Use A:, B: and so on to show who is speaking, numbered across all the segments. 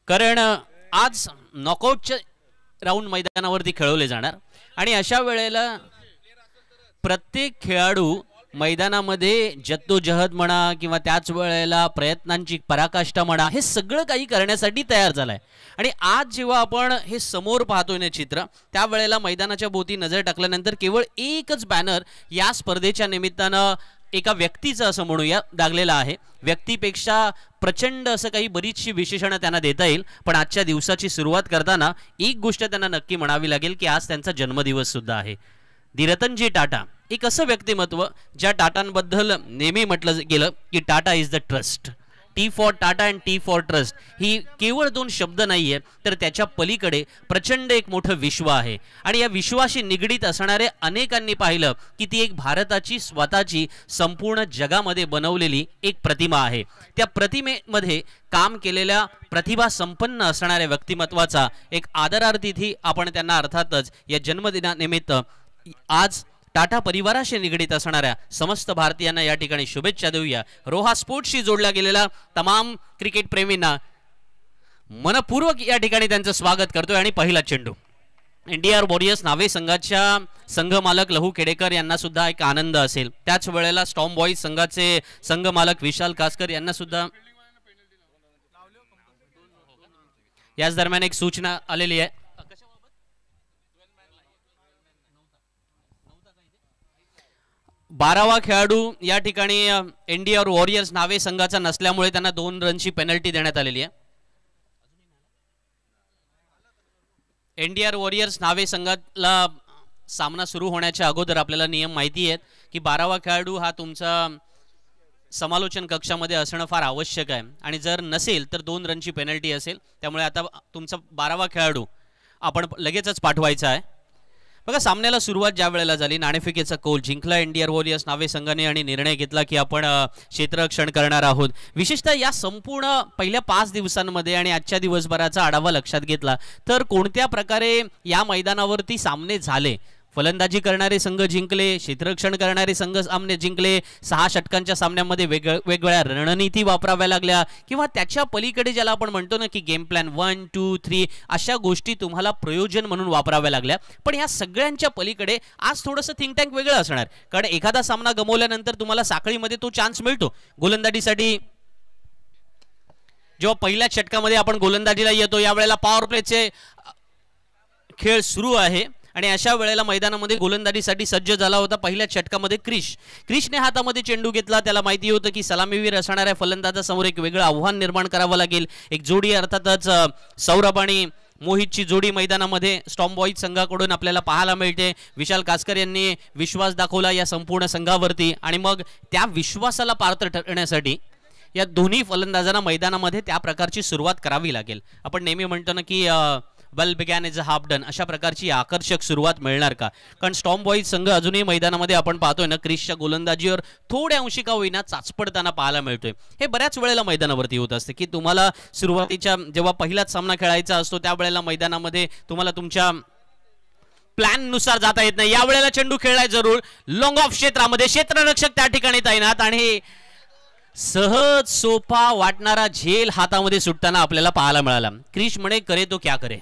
A: कारण आज नॉकआउटच्या राऊंड मैदानावरती खेळवले जाणार आणि अशा वेळेला प्रत्येक खेळाडू मैदानामध्ये जद्दोजहद म्हणा किंवा त्याच वेळेला प्रयत्नांची पराकाष्ठा म्हणा हे सगळं काही करण्यासाठी तयार झालाय। आणि आज जेव्हा आपण हे समोर पाहतोय ना चित्र, त्यावेळेला मैदानाच्या भोवती नजर टाकल्यानंतर केवळ एकच बॅनर या स्पर्धेच्या निमित्तानं एका व्यक्तीचं असं म्हणूया लागलेलं आहे। व्यक्तीपेक्षा प्रचंड असं काही बरीचशी विशेषणं त्यांना देता येईल, पण आजच्या दिवसाची सुरुवात करताना एक गोष्ट त्यांना नक्की म्हणावी लागेल की आज त्यांचा जन्मदिवस सुद्धा आहे। रतनजी टाटा एक असं व्यक्तिमत्व ज्या टाटांबद्दल नेहमी म्हटलं गेलं की Tata is the trust. T for Tata and T for trust ही केवळ दोन शब्द नाहीये, तर त्याच्या पलीकडे प्रचंड एक मोठं विश्व आहे आणि या विश्वाशी निगडीत असणारे अनेकांनी पाहिलं की ती एक भारताची स्वतःची संपूर्ण जगामध्ये बनवलेली एक प्रतिमा आहे। त्या प्रतिमेमध्ये काम केलेल्या प्रतिभा संपन्न असणाऱ्या व्यक्तिमत्वाचा एक आदरार्थी आपण त्यांना अर्थातच या जन्मदिनानिमित्त आज टाटा परिवाराशी निगडीत असणाऱ्या समस्त भारतीयांना या ठिकाणी शुभेच्छा देऊया। रोहा स्पोर्ट्सशी जोडल्या गेलेल्या तमाम क्रिकेट प्रेमींना मनपूर्वक या ठिकाणी त्यांचं स्वागत करतोय। आणि पहिला चेंडू इंडिया वॉरियर्स नावे संघाच्या संघ मालक लहू केडेकर यांना सुद्धा एक आनंद असेल, त्याच वेळेला स्टॉर्म बॉईज संघाचे संघ मालक विशाल कासकर यांना सुद्धा याच दरम्यान एक सूचना आलेली आहे। 12वा खेळाडू या ठिकाणी इंडिया वॉरियर्स नावे संघाचा नसल्यामुळे त्यांना 2 रनची पेनल्टी देण्यात आलेली आहे। इंडिया वॉरियर्स नावे संघाला सामना सुरू होण्याच्या अगोदर आपल्याला नियम माहिती आहेत की 12वा खेळाडू हा तुमचा समालोचन कक्षामध्ये असणं फार आवश्यक आहे आणि जर नसेल तर 2 रनची पेनल्टी असेल। त्यामुळे आता तुमचा 12वा खेळाडू आपण लगेचच पाठवायचा आहे। बघा, सामन्याला सुरुवात ज्या वेळेला झाली नाणेफेकीचा कौल जिंकला इंडिया वॉरियर्स नावे संघाने आणि निर्णय घेतला की आपण क्षेत्ररक्षण करणार आहोत। विशेषतः या संपूर्ण पहिल्या 5 दिवसांमध्ये आणि आजच्या दिवसभराचा आढावा लक्षात घेतला तर कोणत्या प्रकारे या मैदानावरती सामने झाले, फलंदाजी करणारे संघ जिंकले, क्षेत्ररक्षण करणारे संघ सामने जिंकले, 6 षटकांच्या सामन्यामध्ये वेगवेगळ्या रणनीती वापराव्या लागल्या किंवा त्याच्या पलीकडे ज्याला आपण म्हणतो ना की गेम प्लॅन 1, 2, 3 अशा गोष्टी तुम्हाला प्रयोजन म्हणून वापराव्या लागल्या। पण या सगळ्यांच्या पलीकडे आज थोडंसं थिंक टँक वेगळं असणार, कारण एखादा सामना गमावल्यानंतर तुम्हाला साखळीमध्ये तो चान्स मिळतो गोलंदाजीसाठी। जेव्हा पहिल्या षटकामध्ये आपण गोलंदाजीला येतो यावेळेला पॉवर प्लेचे खेळ सुरू आहे आणि अशा वेळेला मैदानामध्ये गोलंदाजीसाठी सज्ज झाला होता पहिल्या षटकामध्ये क्रिशने हातामध्ये चेंडू घेतला। त्याला माहिती होतं की सलामीवीर असणाऱ्या फलंदाजासमोर एक वेगळं आव्हान निर्माण करावं लागेल। एक जोडी अर्थातच सौरभ आणि मोहितची जोडी मैदानामध्ये स्टॉर्म बॉईज संघाकडून आपल्याला पाहायला मिळते। विशाल कासकर यांनी विश्वास दाखवला या संपूर्ण संघावरती आणि मग त्या विश्वासाला पात्र ठरण्यासाठी या दोन्ही फलंदाजांना मैदानामध्ये त्या प्रकारची सुरुवात करावी लागेल। आपण नेहमी म्हणतो ना की well began is a half done, अशा प्रकारची आकर्षक सुरुवात मिळणार का? कारण स्टॉर्म बॉईज संघ अजूनही मैदानामध्ये आपण पाहतोय ना क्रिसच्या गोलंदाजीवर थोड्या अंशी का होईना चाचपडताना पाहायला मिळतोय। हे बऱ्याच वेळेला मैदानावरती होत असते की तुम्हाला सुरुवातीच्या जेव्हा पहिलाच सामना खेळायचा असतो त्यावेळेला मैदानामध्ये तुम्हाला तुमच्या प्लॅन नुसार जाता येत नाही। यावेळेला चेंडू खेळलाय जरूर लॉंग ऑफ क्षेत्रामध्ये, क्षेत्ररक्षक त्या ठिकाणी तैनात आणि सहज सोपा वाटणारा झेल हातामध्ये सुटताना आपल्याला पाहायला मिळाला। क्रिश म्हणे करे तो क्या करे।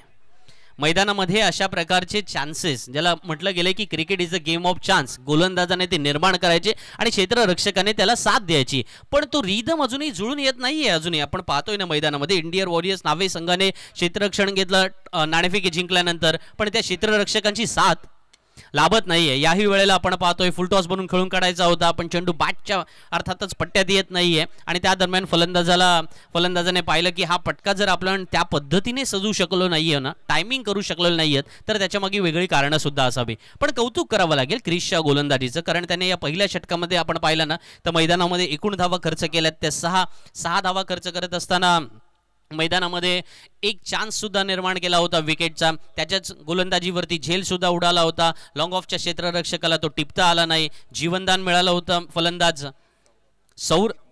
A: मैदानामध्ये अशा प्रकारचे चान्सेस ज्याला म्हटलं गेले की cricket is a game of chance, गोलंदाजाने ते निर्माण करायचे आणि क्षेत्ररक्षकाने त्याला साथ द्यायची, पण तो रिदम अजूनही जुळून येत नाहीये। अजूनही आपण पाहतोय ना मैदानामध्ये इंडिया वॉरियर्स नावे संघाने क्षेत्ररक्षण घेतलं नाणेफेकी जिंकल्यानंतर, पण त्या क्षेत्ररक्षकांची साथ लाभत नाहीये। याही वेळेला आपण पाहतोय फुलटॉस बनून खेळून काढायचा होता पण चेंडू बॅटच्या अर्थातच पट्ट्यात येत नाहीये आणि त्या दरम्यान फलंदाजाने पाहिलं की हा पटका जर आपण त्या पद्धतीने सजू शकलो नाहीये ना, टायमिंग करू शकलो नाहीये तर त्याच्या मागे वेगळी कारणं सुद्धा असावी। पण कौतुक करावं लागेल क्रिसच्या गोलंदाजीचं, कारण त्याने या पहिल्या षटकामध्ये आपण पाहिलं ना तर मैदानामध्ये एकूण धावा खर्च केल्यात त्या 6 धावा खर्च करत असताना मैदानामध्ये एक चान्स सुद्धा निर्माण केला होता विकेटचा, त्याच्याच गोलंदाजीवरती झेल सुद्धा उडाला होता। लॉंग ऑफच्या क्षेत्ररक्षकाला तो टिपता आला नाही, जीवनदान मिळालं होतं फलंदाज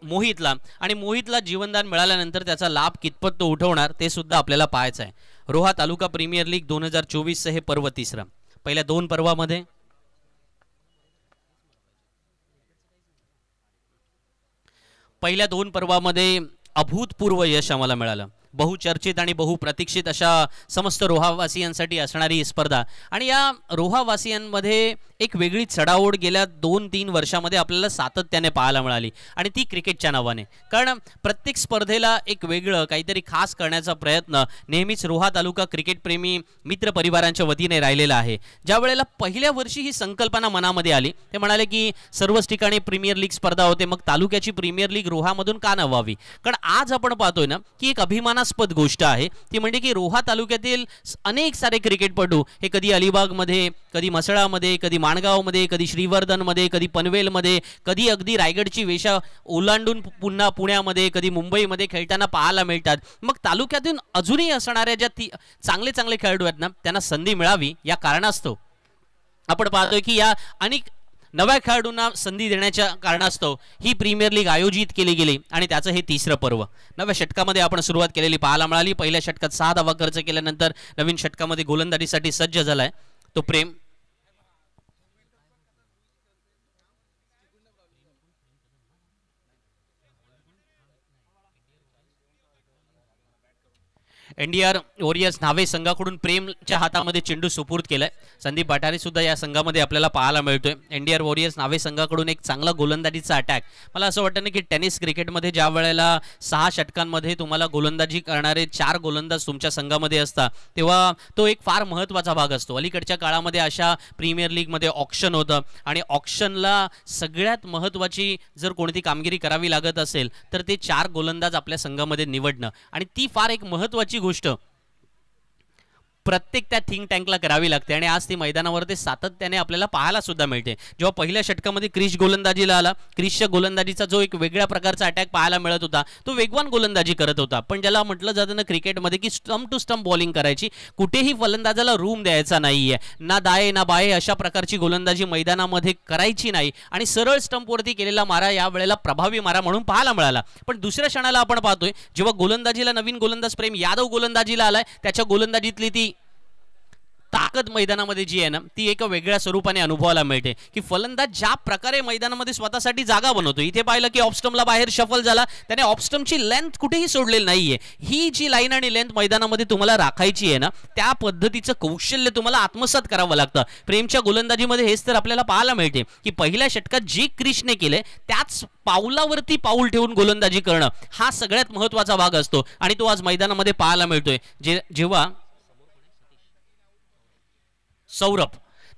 A: मोहितला आणि मोहितला जीवनदान मिळाल्यानंतर त्याचा लाभ कितपत तो उठवणार ते सुद्धा आपल्याला पाहायचं आहे। रोहा तालुका प्रीमियर लीग 2024 हे पर्व 3रं। पहिल्या 2 पर्वामध्ये अभूतपूर्व यश आम्हाला मिळालं। बहुचर्चित आणि बहुप्रतीक्षित अशा समस्त रोहावासियांसाठी असणारी ही स्पर्धा आणि या रोहावासियांमध्ये एक वेगळी चढाओढ गेल्या 2-3 वर्षामध्ये आपल्याला सातत्याने पाहायला मिळाली आणि ती क्रिकेटच्या नावाने. कारण प्रत्येक स्पर्धेला एक वेगळं काहीतरी खास करण्याचा प्रयत्न नेहमीच रोहा तालुका क्रिकेट प्रेमी मित्र परिवारांच्या वतीने राहिलेला आहे. ज्या वेळेला पहिल्या वर्षी ही संकल्पना मनामध्ये आली ते म्हणाले की सर्वच ठिकाणी प्रीमियर लीग स्पर्धा होते, मग तालुक्याची प्रीमियर लीग रोहामधून का नवावी. कारण आज आपण पाहतोय ना की एक अभिमानास्पद गोष्ट आहे ती म्हणजे की रोहा तालुक्यातील अनेक सारे क्रिकेटपटू हे कधी अलिबागमध्ये, कधी म्हसळामध्ये, कधी माणगावमध्ये, कधी श्रीवर्धनमध्ये, कधी पनवेलमध्ये, कधी अगदी रायगडची वेशा ओलांडून पुन्हा पुण्यामध्ये, कधी मुंबईमध्ये खेळताना पाहायला मिळतात. मग तालुक्यातून अजूनही असणाऱ्या ज्या चांगले चांगले खेळाडू आहेत ना त्यांना संधी मिळावी या कारणास्तव आपण पाहतोय की या अनेक नव्या खेळाडूंना संधी देण्याच्या कारणास्तव ही प्रीमियर लीग आयोजित केली गेली आणि त्याचं हे तिसरं पर्व. नव्या षटकामध्ये आपण सुरुवात केलेली पाहायला मिळाली. पहिल्या षटकात 6 धावा खर्च केल्यानंतर नवीन षटकामध्ये गोलंदाजीसाठी सज्ज झालाय तो प्रेम. एनडीआर वॉरियर्स न्हावे संघाकडून प्रेमच्या हातामध्ये चेंडू सुपूर्द केलाय. संदीप भाटारे सुद्धा या संघामध्ये आपल्याला पाहायला मिळतोय. एनडीआर वॉरियर्स न्हावे संघाकडून एक चांगला गोलंदाजीचा अटॅक. मला असं वाटतं ना की टेनिस क्रिकेटमध्ये ज्या वेळेला 6 षटकांमध्ये तुम्हाला गोलंदाजी करणारे 4 गोलंदाज तुमच्या संघामध्ये असतात तेव्हा तो एक फार महत्त्वाचा भाग असतो. अलीकडच्या काळामध्ये अशा प्रीमियर लीगमध्ये ऑक्शन होतं आणि ऑक्शनला सगळ्यात महत्त्वाची जर कोणती कामगिरी करावी लागत असेल तर ते 4 गोलंदाज आपल्या संघामध्ये निवडणं आणि ती फार एक महत्त्वाची गोष्ट प्रत्येक त्या थिंक टँकला करावी लागते आणि आज ती मैदानावर ते सातत्याने आपल्याला पाहायला सुद्धा मिळते. जेव्हा पहिल्या षटकामध्ये क्रिश गोलंदाजीला आला, क्रिशच्या गोलंदाजीचा जो एक वेगळ्या प्रकारचा अटॅक पाहायला मिळत होता तो वेगवान गोलंदाजी करत होता. पण ज्याला म्हटलं जातं ना क्रिकेटमध्ये की स्टंप टू स्टंप बॉलिंग करायची, कुठेही फलंदाजाला रूम द्यायचा नाहीये, ना दाये ना बाये अशा प्रकारची गोलंदाजी मैदानामध्ये करायची नाही आणि सरळ स्टंपवरती केलेला मारा या वेळेला प्रभावी मारा म्हणून पाहायला मिळाला. पण दुसऱ्या क्षणाला आपण पाहतोय जेव्हा गोलंदाजीला नवीन गोलंदाज प्रेम यादव गोलंदाजीला आलाय त्याच्या गोलंदाजीतली ती ताकद मैदानामध्ये जी आहे ना ती एका वेगळ्या स्वरूपाने अनुभवायला मिळते की फलंदाज ज्या प्रकारे मैदानामध्ये स्वतःसाठी जागा बनवतो. इथे पाहिलं की ऑफस्टम्पला बाहेर शफल झाला, त्याने ऑफस्टम्पची लेंथ कुठेही सोडलेली नाहीये. ही जी लाईन आणि लेंथ मैदानामध्ये तुम्हाला राखायची आहे ना त्या पद्धतीचं कौशल्य तुम्हाला आत्मसात करावं लागतं. प्रेमच्या गोलंदाजीमध्ये हेच तर आपल्याला पाहायला मिळते की पहिल्या षटकात जे क्रिशने केले त्याच पाऊलावरती पाऊल ठेवून गोलंदाजी करणं हा सगळ्यात महत्त्वाचा भाग असतो आणि तो आज मैदानामध्ये पाहायला मिळतोय. जेव्हा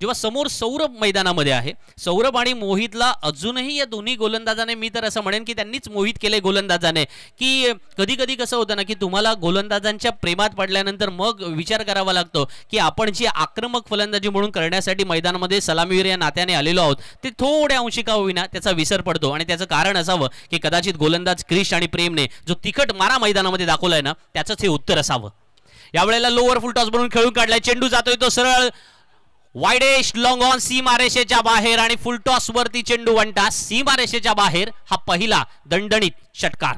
A: जेव्हा समोर सौरभ मैदानामध्ये आहे, सौरभ आणि मोहितला अजूनही या दोन्ही गोलंदाजाने मी तर असं म्हणेन की त्यांनीच मोहित केले गोलंदाजाने. की कधी कधी कसं होतं ना की तुम्हाला गोलंदाजांच्या प्रेमात पडल्यानंतर मग विचार करावा लागतो की आपण जी आक्रमक फलंदाजी म्हणून करण्यासाठी मैदानामध्ये सलामीवीर या नात्याने आलेलो आहोत ते थोड्या अंशी का होईना त्याचा विसर पडतो आणि त्याचं कारण असावं की कदाचित गोलंदाज क्रिश आणि प्रेमने जो तिखट मारा मैदानामध्ये दाखवलाय ना त्याचंच हे उत्तर असावं. यावेळेला लोअर फुल टॉस बनवून खेळून काढलाय, चेंडू जातोय तो सरळ वाइडेश लॉंग ऑन सीमारेषेच्या बाहेर आणि फुल टॉस वरती चेंडू वंटा सीमारेषेच्या बाहेर. हा पहिला दणदणीत षटकार.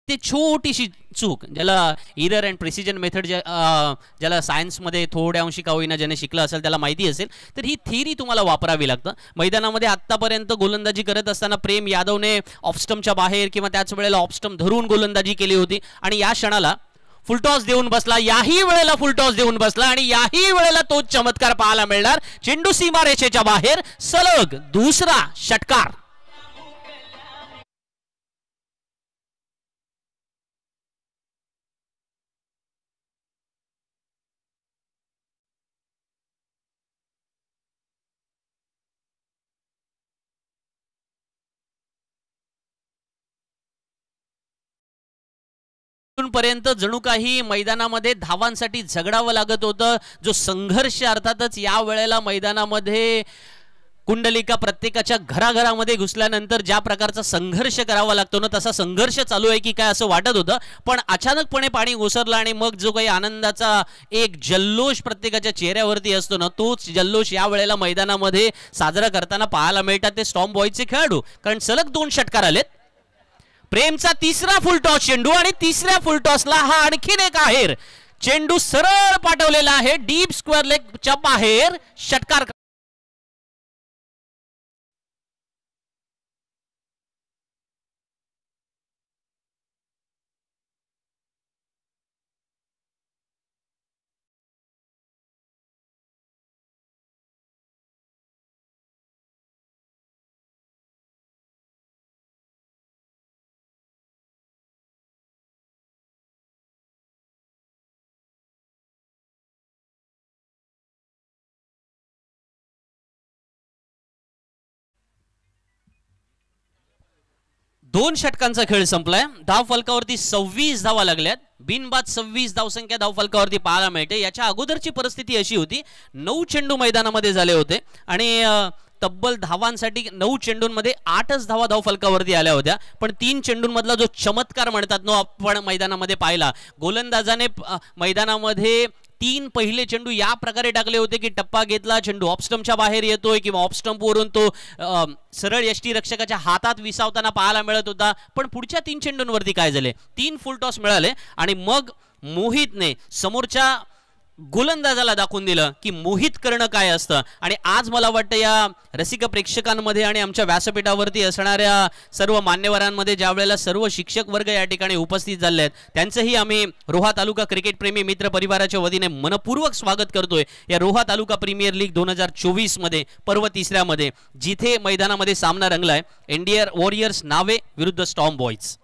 A: ते छोटीशी चूक ज्याला इरर अँड प्रिसिजन मेथड ज्याला सायन्समध्ये थोड्या अंशी का होईना ज्याने शिकलं असेल त्याला माहिती असेल तर ही थिअरी तुम्हाला वापरावी लागतं. मैदानामध्ये आत्तापर्यंत गोलंदाजी करत असताना प्रेम यादवने ऑफस्टम्पच्या बाहेर किंवा त्याच वेळेला ऑफस्टम्प धरून गोलंदाजी केली होती आणि या क्षणाला फुलटॉस देऊन बसला, याही वेळेला फुलटॉस देऊन बसला आणि याही वेळेला तोच चमत्कार पाहायला मिळणार. चेंडू सीमारेषेच्या बाहेर, सलग दुसरा षटकार. पर्यंत जणू काही मैदानामध्ये धावांसाठी झगडावं लागत होतं. जो संघर्ष अर्थातच या वेळेला मैदानामध्ये कुंडलिका प्रत्येकाच्या घराघरामध्ये घुसल्यानंतर ज्या प्रकारचा संघर्ष करावा लागतो ना, तसा संघर्ष चालू आहे की काय असं वाटत होतं. पण अचानकपणे पाणी ओसरलं आणि मग जो काही आनंदाचा एक जल्लोष प्रत्येकाच्या चेहऱ्यावरती असतो ना, तोच जल्लोष या वेळेला मैदानामध्ये साजरा करताना पाहायला मिळतात ते स्टॉर्म बॉयजचे खेळाडू. कारण सलग 2 षटकार आलेत. प्रेमचा तिसरा फुलटॉस चेंडू आणि तिसऱ्या फुलटॉसला हा आणखीन एक आहेर. चेंडू सरळ पाठवलेला आहे डीप स्क्वेअर लेगच्या बाहेर. षटकार दोन षटकांचा खेळ संपलाय. धाव फलकावरती 26 धावा लागल्यात. बिनबाद 26 धावसंख्या धाव फलकावरती पाहायला मिळते. याच्या अगोदरची परिस्थिती अशी होती, 9 चेंडू मैदानामध्ये झाले होते आणि तब्बल धावांसाठी 9 चेंडूंमध्ये 8च धावा धाव फलकावरती आल्या होत्या. पण 3 चेंडूंमधला जो चमत्कार म्हणतात नो आपण मैदानामध्ये पाहिला. गोलंदाजाने मैदानामध्ये 3 पहिले चेंडू या प्रकारे टाकले होते की टप्पा घेतला, चेंडू ऑफस्टंपच्या बाहेर येतोय किंवा ऑफस्टंपवरून तो सरळ यष्टीरक्षकाच्या हातात विसावताना पाहायला मिळत होता. पण पुढच्या 3 चेंडूंवरती काय झाले, 3 फुल टॉस मिळाले आणि मग मोहितने समोरच्या गोलंदाजाला दाखवून दिलं की मोहित करणं काय असतं. आणि आज मला वाटतं या रसिक प्रेक्षकांमध्ये आणि आमच्या व्यासपीठावरती असणाऱ्या सर्व मान्यवरांमध्ये ज्या वेळेला सर्व शिक्षक वर्ग या ठिकाणी उपस्थित झाले आहेत, त्यांचंही आम्ही रोहा तालुका क्रिकेट प्रेमी मित्र परिवाराच्या वतीने मनपूर्वक स्वागत करतोय या रोहा तालुका प्रीमियर लीग 2024 मध्ये पर्व तिसऱ्यामध्ये, जिथे मैदानामध्ये सामना रंगलाय इंडियन वॉरियर्स नावे विरुद्ध स्टॉर्म बॉयज.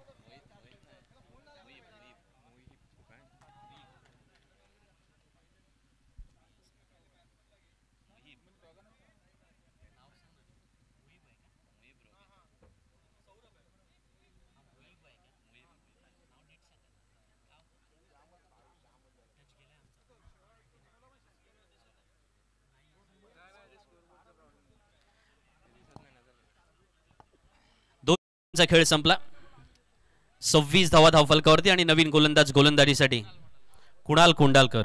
A: खेळ संपला. 26 धावा धावफलकावरती आणि नवीन गोलंदाज गोलंदाजीसाठी कुणाल कोंडालकर.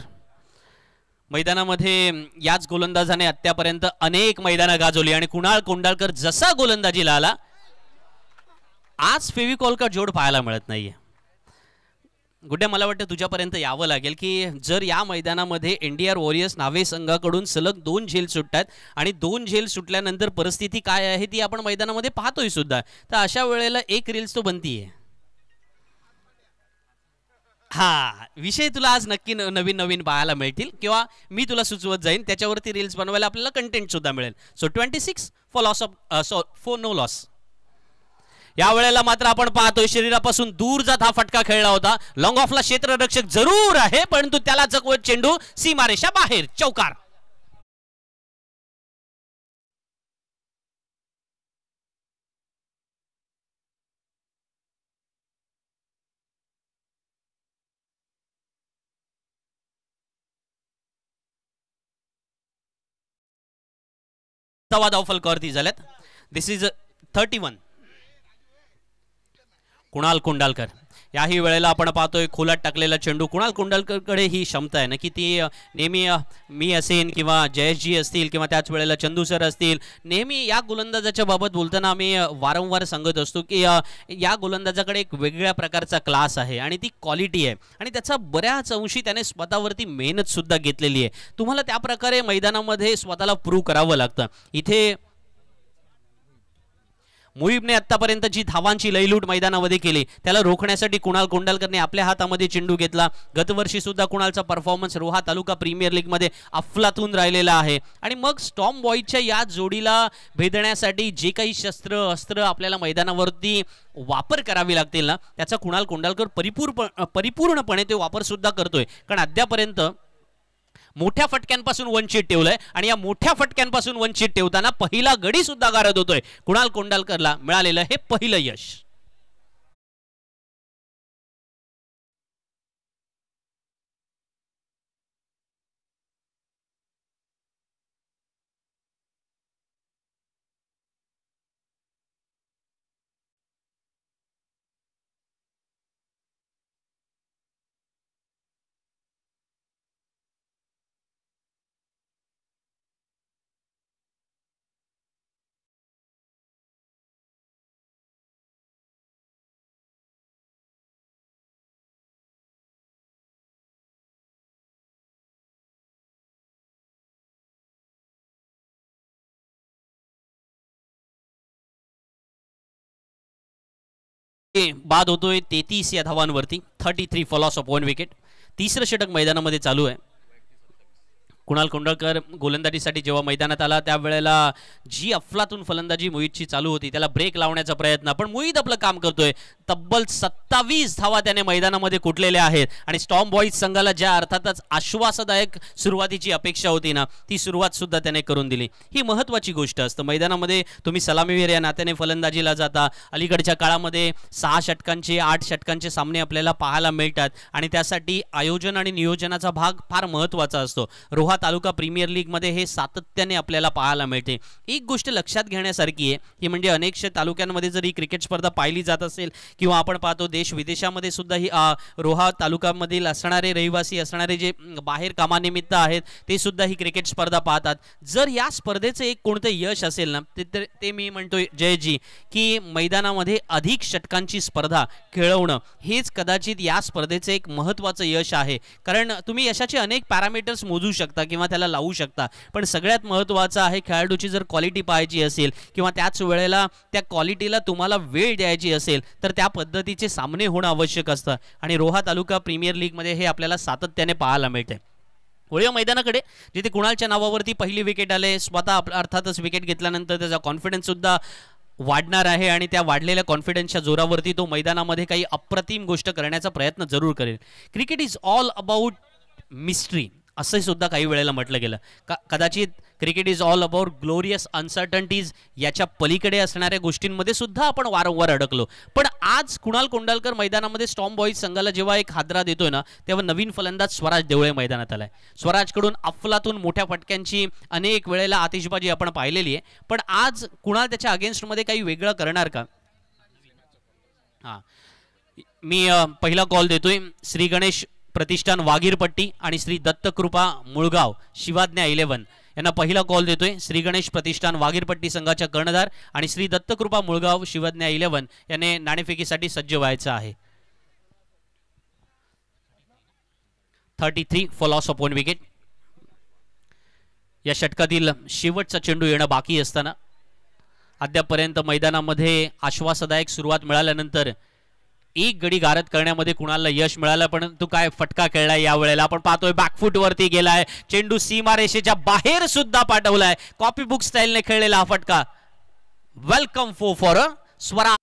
A: मैदानामध्ये याच गोलंदाजाने आतापर्यंत अनेक मैदानं गाजवली आणि कुणाल कोंडालकर जसा गोलंदाजीला आला, आज फेविकॉल का जोड पाहायला मिळत नाहीये. गुड्या, मला वाटतं तुझ्यापर्यंत यावं लागेल की जर या मैदानामध्ये इंडियन वॉरियर्स नावे संघाकडून सलग 2 झेल सुटतात आणि 2 झेल सुटल्यानंतर परिस्थिती काय आहे ती आपण मैदानामध्ये पाहतोय सुद्धा, तर अशा वेळेला एक रील्स तो बनतीये. हा विषय तुला आज नक्की नवीन नवीन पाहायला मिळतील किंवा मी तुला सुचवत जाईन, त्याच्यावरती रील्स बनवायला आपल्याला कंटेंट सुद्धा मिळेल. So 26 for no loss. या वेळेला मात्र आपण पाहतोय शरीरापासून दूर जात हा फटका खेळला होता. लॉंग ऑफला क्षेत्ररक्षक जरूर आहे, परंतु त्याला चकवत चेंडू सीमारेषा बाहेर. चौकार. धाव फलकावरती झाल्यात. दिस इज 31. कुणाल कोंडालकर. याही वेळेला आपण पाहतोय खोलात टाकलेला चेंडू. कुणाल कोंडालकरकडे ही क्षमता आहे ना की ती नेहमी मी असेन किंवा जयेशजी असतील किंवा त्याच वेळेला चंदू सर असतील, नेहमी या गोलंदाजाच्या बाबत बोलताना आम्ही वारंवार सांगत असतो की या गोलंदाजाकडे एक वेगळ्या प्रकारचा क्लास आहे आणि ती क्वालिटी आहे आणि त्याचा बऱ्याच अंशी त्याने स्वतःवरती मेहनत सुद्धा घेतलेली आहे. तुम्हाला त्या प्रकारे मैदानामध्ये स्वतःला प्रूव्ह करावं लागतं. इथे मुहिबने आतापर्यंत जी धावांची लयलूट मैदानामध्ये केली त्याला रोखण्यासाठी कुणाल कोंडालकरने आपल्या हातामध्ये चेंडू घेतला. गतवर्षी सुद्धा कुणालचा परफॉर्मन्स रोहा तालुका प्रीमियर लीग मध्ये अफलातून राहिलेला आहे आणि मग स्टॉर्म बॉयजच्या या जोडीला भेदण्यासाठी जे काही शस्त्र अस्त्र आपल्याला मैदानावरती वापर करावी लागतील ना, त्याचा कुणाल कोंडालकर परिपूर्णपणे ते वापर सुद्धा करतोय. कारण अद्यापर्यंत मोठ्या फटक्यांपासून वंचित ठेवलंय आणि या मोठ्या फटक्यांपासून वंचित ठेवताना पहिला गडी सुद्धा गारद होतोय. कुणाल कोंडालकरला मिळालेलं हे पहिलं यश. बाद होतोय 33 या धावांवरती. 33 फॉल ऑफ 1 विकेट. तिसरं षटक मैदानामध्ये चालू आहे. कुणाल कोंडळकर गोलंदाजीसाठी जेव्हा मैदानात आला त्यावेळेला जी अफलातून फलंदाजी मोहितची चालू होती त्याला ब्रेक लावण्याचा प्रयत्न, पण मोहित आपलं काम करतोय. तब्बल 27 धावा त्याने मैदानामध्ये कुटलेल्या आहेत आणि स्टॉर्म बॉईज संघाला ज्या अर्थातच आश्वासदायक सुरुवातीची अपेक्षा होती ना ती सुरुवात सुद्धा त्याने करून दिली. ही महत्त्वाची गोष्ट असतं मैदानामध्ये. तुम्ही सलामीवीर या नात्याने फलंदाजीला जाता. अलीकडच्या काळामध्ये 6 षटकांचे 8 षटकांचे सामने आपल्याला पाहायला मिळतात आणि त्यासाठी आयोजन आणि नियोजनाचा भाग फार महत्त्वाचा असतो. रोहा तालुका प्रीमियर लीग मध्ये हे सातत्याने आपल्याला पाहायला मिळते. एक गोष्ट लक्षात घेण्यासारखी आहे की म्हणजे अनेकशा तालुक्यांमध्ये जर ही क्रिकेट स्पर्धा पाहिली जात असेल किंवा आपण पाहतो देश विदेशामध्ये सुद्धा ही रोहा तालुक्यामधील असणारे रहिवासी असणारे जे बाहेर कामानिमित्त आहेत ते सुद्धा ही क्रिकेट स्पर्धा पाहतात. जर या स्पर्धेचं एक कोणतं यश असेल ना ते मी म्हणतोय जयजी की मैदानामध्ये अधिक षटकांची स्पर्धा खेळवणं हेच कदाचित या स्पर्धेचं एक महत्त्वाचं यश आहे. कारण तुम्ही यशाचे अनेक पॅरामीटर्स मोजू शकता किंवा त्याला लावू शकता, पण सगळ्यात महत्त्वाचं आहे खेळाडूची जर क्वालिटी पाहायची असेल किंवा त्याच वेळेला त्या क्वालिटीला तुम्हाला वेळ द्यायची असेल तर त्या पद्धतीचे सामने होणं आवश्यक असतं आणि रोहा तालुका प्रीमियर लीगमध्ये हे आपल्याला सातत्याने पाहायला मिळते. वळूया मैदानाकडे जिथे कुणालच्या नावावरती पहिली विकेट आले. स्वतः अर्थातच विकेट घेतल्यानंतर त्याचा कॉन्फिडन्स सुद्धा वाढणार आहे आणि त्या वाढलेल्या कॉन्फिडन्सच्या जोरावरती तो मैदानामध्ये काही अप्रतिम गोष्ट करण्याचा प्रयत्न जरूर करेल. Cricket is all about mystery असं सुद्धा काही वेळेला म्हटलं गेलं. कदाचित cricket is all about glorious uncertainties याच्या पलीकडे असणाऱ्या गोष्टींमध्ये सुद्धा आपण वारंवार अडकलो. पण आज कुणाल कोंडळकर मैदानामध्ये स्टॉर्म बॉईज संघाला जेव्हा एक हादरा देतोय ना तेव्हा नवीन फलंदाज स्वराज देवळे मैदानात आलाय. स्वराजकडून अफलातून मोठ्या फटक्यांची अनेक वेळेला आतिषबाजी आपण पाहिलेली आहे, पण आज कुणाल त्याच्या अगेन्स्टमध्ये काही वेगळं करणार का? मी पहिला कॉल देतोय. श्री गणेश प्रतिष्ठान वागीरपट्टी आणि श्री दत्तकृपा मुळगाव शिवाज्ञा 11 यांना पहिला कॉल देतोय. श्री गणेश प्रतिष्ठान वागीरपट्टी संघाच्या कर्णधार आणि श्री दत्तकृपा मुळगाव शिवाज्ञा 11 याने नाणेफेकीसाठी सज्ज व्हायचं आहे. 33 फॉल ऑफ 1 विकेट. या षटकातील शेवटचा चेंडू येणं बाकी असताना अद्यापर्यंत मैदानामध्ये आश्वासदायक सुरुवात मिळाल्यानंतर एक गडी गारद करण्यामध्ये कुणाला यश मिळालं, पण तू काय फटका खेळलाय यावेळेला. आपण पाहतोय बॅकफुट वरती गेलाय, चेंडू सीमारेषेच्या बाहेर सुद्धा पाठवलाय. कॉपी बुक स्टाईलने खेळलेला हा फटका. Welcome for Swara.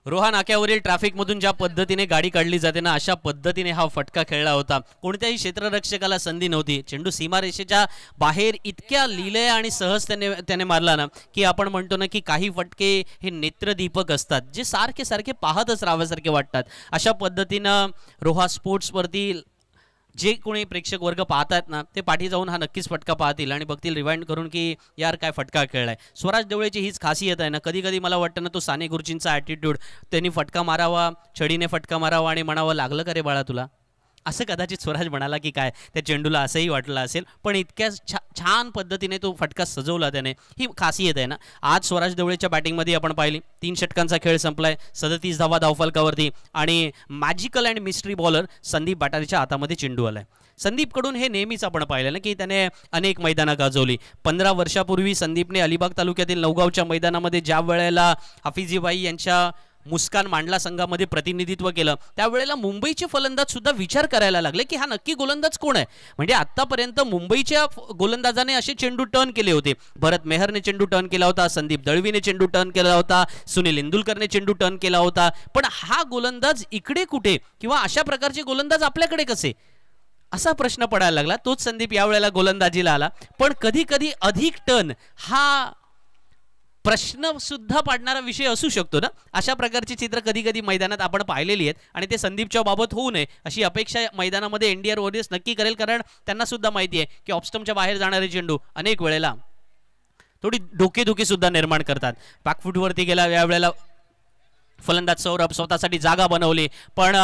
A: रोहा नाक्यावरील ट्रॅफिकमधून ज्या पद्धतीने गाडी काढली जाते ना अशा पद्धतीने हा फटका खेळला होता. कोणत्याही क्षेत्ररक्षकाला संधी नव्हती. चेंडू सीमारेषेच्या बाहेर इतक्या लीलय आणि सहज त्याने मारला ना की आपण म्हणतो ना की काही फटके हे नेत्रदीपक असतात जे सारखे सारखे पाहतच राहाव्यासारखे वाटतात. अशा पद्धतीनं रोहा स्पोर्ट्सवरती जे कोणी प्रेक्षक वर्ग पाहतात ना ते पाठी जाऊन हा नक्कीच फटका पाहतील आणि बघतील रिवाइंड करून की यार काय फटका खेळलाय. स्वराज देवळेची हीच खासियत आहे ना. कधी कधी मला वाटतं ना तो साने गुरुजींचा ॲटिट्यूड, त्यांनी फटका मारावा, छडीने फटका मारावा आणि म्हणावं लागलं का रे बाळा तुला, असं कदाचित स्वराज म्हणाला की काय त्या चेंडूला असंही वाटलं असेल. पण इतक्या छान पद्धतीने तो फटका सजवला त्याने, ही खासियत आहे ना. आज स्वराज देवळेच्या बॅटिंगमध्ये आपण पाहिली 3 षटकांचा खेळ संपलाय. 37 धावा धावफलकावरती आणि magical and mystery bowler Sandeep बाटारीच्या हातामध्ये चेंडू आलाय. संदीपकडून हे नेहमीच आपण पाहिलं ना की त्याने अनेक मैदानं गाजवली. 15 वर्षापूर्वी संदीपने अलिबाग तालुक्यातील नवगावच्या मैदानामध्ये ज्या वेळेला हाफिजीबाई यांच्या मुस्कान मांडला संघामध्ये प्रतिनिधित्व केलं त्यावेळेला मुंबईचे फलंदाज सुद्धा विचार करायला लागले की हा नक्की गोलंदाज कोण आहे. म्हणजे आतापर्यंत मुंबईच्या गोलंदाजाने असे चेंडू टर्न केले होते. भरत मेहरने चेंडू टर्न केला होता, संदीप दळवीने चेंडू टर्न केला होता, सुनील इंदुलकरने चेंडू टर्न केला होता, पण हा गोलंदाज इकडे कुठे किंवा अशा प्रकारचे गोलंदाज आपल्याकडे कसे असा प्रश्न पडायला लागला. तोच संदीप यावेळेला गोलंदाजीला आला. पण कधी कधी अधिक टर्न हा प्रश्न सुद्धा पाडणारा विषय असू शकतो ना. अशा प्रकारची चित्र कधी कधी मैदानात आपण पाहिलेली आहेत आणि ते संदीपच्या बाबत होऊ नये अशी अपेक्षा मैदानामध्ये इंडियन वॉरियर्स नक्की करेल. कारण त्यांना सुद्धा माहिती आहे की ऑफस्टम्पच्या बाहेर जाणारे चेंडू अनेक वेळेला थोडी डोकेदुखी सुद्धा निर्माण करतात. बॅकफुटवरती गेला यावेळेला फलंदाज सौरभ स्वतःसाठी जागा बनवली, पण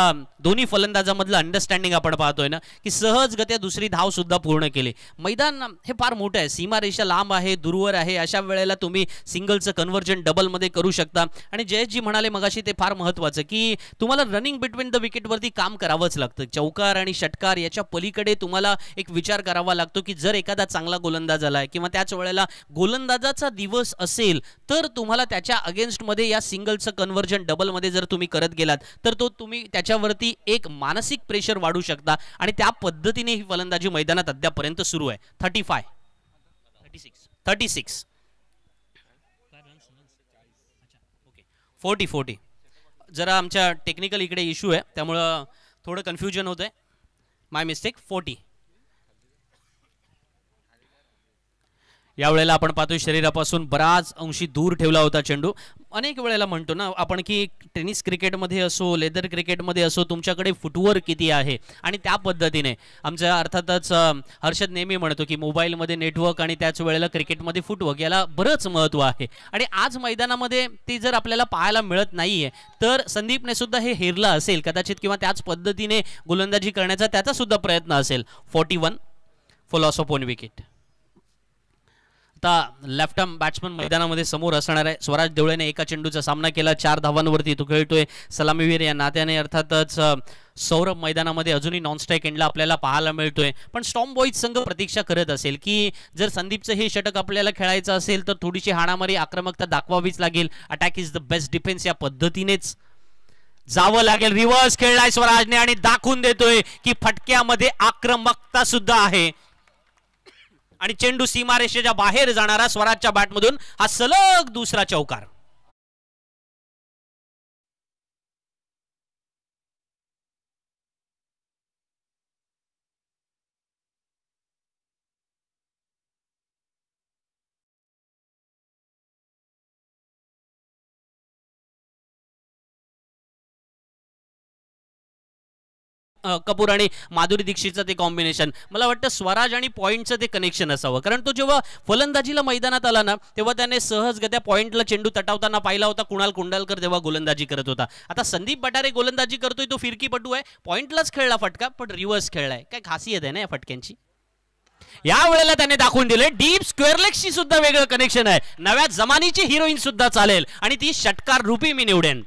A: दोन्ही फलंदाजामधलं अंडरस्टँडिंग आपण पाहतोय ना की सहजगत्या दुसरी धाव सुद्धा पूर्ण केली. मैदान हे फार मोठं आहे, सीमारेषा लांब आहे, दूरवर आहे. अशा वेळेला तुम्ही सिंगलचं कन्व्हर्जन डबलमध्ये करू शकता. आणि जयेशजी म्हणाले मगाशी ते फार महत्त्वाचं की तुम्हाला रनिंग बिटवीन द विकेटवरती काम करावंच लागतं. चौकार आणि षटकार याच्या पलीकडे तुम्हाला एक विचार करावा लागतो की जर एखादा चांगला गोलंदाज आलाय किंवा त्याच वेळेला गोलंदाजाचा दिवस असेल तर तुम्हाला त्याच्या अगेन्स्टमध्ये या सिंगलचं कन्व्हर्जन डबलमध्ये जर तुम्ही करत गेलात तर तो तुम्ही त्याच्यावरती एक मानसिक प्रेशर वाढू शकता. आणि त्या पद्धतीने ही फलंदाजी मैदानात अद्यापर्यंत सुरू आहे. 36 40 जरा आमच्या टेक्निकल इकडे इश्यू आहे त्यामुळं थोडं कन्फ्युजन होतंय. माय मिस्टेक. 40 यावेळेला आपण पाहतोय शरीरापासून बराच अंशी दूर ठेवला होता चेंडू. अनेक वेळेला म्हणतो ना आपण की टेनिस क्रिकेटमध्ये असो, लेदर क्रिकेटमध्ये असो, तुमच्याकडे फुटवर्क किती आहे. आणि त्या पद्धतीने आमच्या अर्थातच हर्षद नेहमी म्हणतो की मोबाईलमध्ये नेटवर्क आणि त्याच वेळेला क्रिकेटमध्ये फुटवर्क याला बरंच महत्त्व आहे. आणि आज मैदानामध्ये ते जर आपल्याला पाहायला मिळत नाहीये तर संदीपने सुद्धा हे हेरलं असेल कदाचित किंवा त्याच पद्धतीने गोलंदाजी करण्याचा त्याचा सुद्धा प्रयत्न असेल. 41 फॉर लॉस ऑफ 1 विकेट. आता लेफ्ट आर्म बॅट्समन मैदानामध्ये समोर असणार आहे. स्वराज देवळेने एका चेंडूचा सामना केला, 4 धावांवरती तो खेळतोय. सलामीवीर या नात्याने अर्थातच सौरभ मैदानामध्ये अजूनही नॉन स्ट्राईक एंडला आपल्याला पाहायला मिळतोय. पण स्टॉर्म बॉईज संघ प्रतीक्षा करत असेल की जर संदीपचं हे षटक आपल्याला खेळायचं असेल तर थोडीशी हाणामारी आक्रमकता दाखवावीच लागेल. Attack is the best defence या पद्धतीनेच जावं लागेल. रिव्हर्स खेळलाय स्वराजने आणि दाखवून देतोय की फटक्यामध्ये आक्रमकता सुद्धा आहे. आणि चेंडू सीमारेषेच्या बाहेर जाणारा स्वराजच्या बॅटमधून हा सलग दुसरा चौकार. कपूर आणि माधुरी दीक्षितचं ते कॉम्बिनेशन मला वाटतं स्वराज आणि पॉइंटचं ते कनेक्शन असावं. कारण तो जेव्हा फलंदाजीला मैदानात आला ना तेव्हा त्याने सहजगत्या पॉइंटला चेंडू तटावताना पाहिला होता. कुणाल कुंडलकर तेव्हा गोलंदाजी करत होता. आता संदीप बटारे गोलंदाजी करतोय, तो फिरकीपटू आहे. पॉइंटलाच खेळला फटका पण रिव्हर्स खेळलाय. काय खासियत आहे ना या फटक्यांची. या वेळेला त्याने दाखवून दिले डीप स्क्वेअर लेगशी सुद्धा वेगळं कनेक्शन आहे. नव्या जमानीची हिरोईन सुद्धा चालेल आणि ती षटकार रूपी मी निवडेन.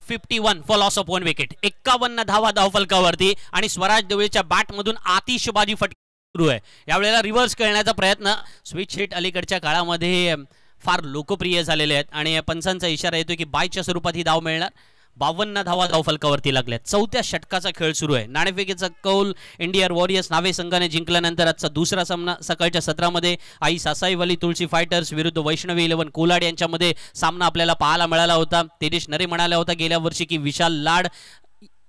A: $51 फॉर लॉस ऑफ 1 विकेट. 51 धावा धावफलकावरती आणि स्वराज देवळेच्या बॅटमधून आतिषबाजी फटका सुरू आहे. यावेळेला रिव्हर्स खेळण्याचा प्रयत्न. स्विच हिट अलीकडच्या काळामध्ये फार लोकप्रिय झालेले आहेत आणि पंचांचा इशारा येतोय की बायच्या स्वरूपात ही धाव मिळणार. 52 धावा धावफलकावरती लागल्यात. 4थ्या षटकाचा खेळ सुरू आहे. नाणेफेकीचा कौल इंडियन वॉरियर्स नावे संघाने जिंकल्यानंतर आजचा दुसरा सामना सकाळच्या सत्रामध्ये आई सासाईवाली तुळशी फायटर्स विरुद्ध वैष्णवी 11 कोलाड यांच्यामध्ये सामना आपल्याला पाहायला मिळाला होता. तेजेश नरे म्हणाला होता गेल्या वर्षी की विशाल लाड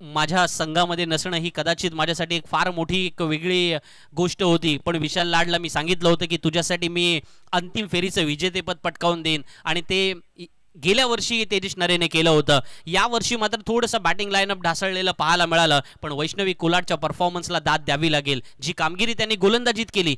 A: माझ्या संघामध्ये नसणं ही कदाचित माझ्यासाठी एक फार मोठी एक वेगळी गोष्ट होती. पण विशाल लाडला मी सांगितलं होतं की तुझ्यासाठी मी अंतिम फेरीचं विजेतेपद पटकावून देईन आणि ते गेल्या वर्षी तेजेश नरेने केलं होतं. या वर्षी मात्र थोडंसं बॅटिंग लाईनअप ढासळलेलं पाहायला मिळालं. पण वैष्णवी कोलाडच्या परफॉर्मन्सला दाद द्यावी लागेल. जी कामगिरी त्यांनी गोलंदाजीत केली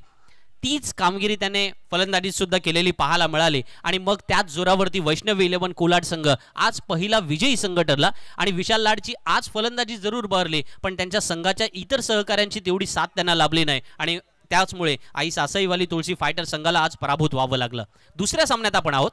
A: तीच कामगिरी त्याने फलंदाजीत सुद्धा केलेली पाहायला मिळाली. आणि मग त्याच जोरावरती वैष्णवी 11 कोलाड संघ आज पहिला विजयी संघ ठरला. आणि विशाल लाडची आज फलंदाजी जरूर बहरली पण त्यांच्या संघाच्या इतर सहकाऱ्यांची तेवढी साथ त्यांना लाभली नाही आणि त्याचमुळे आई सासाईवाली तुळशी फायटर संघाला आज पराभूत व्हावं लागलं. दुसऱ्या सामन्यात आपण आहोत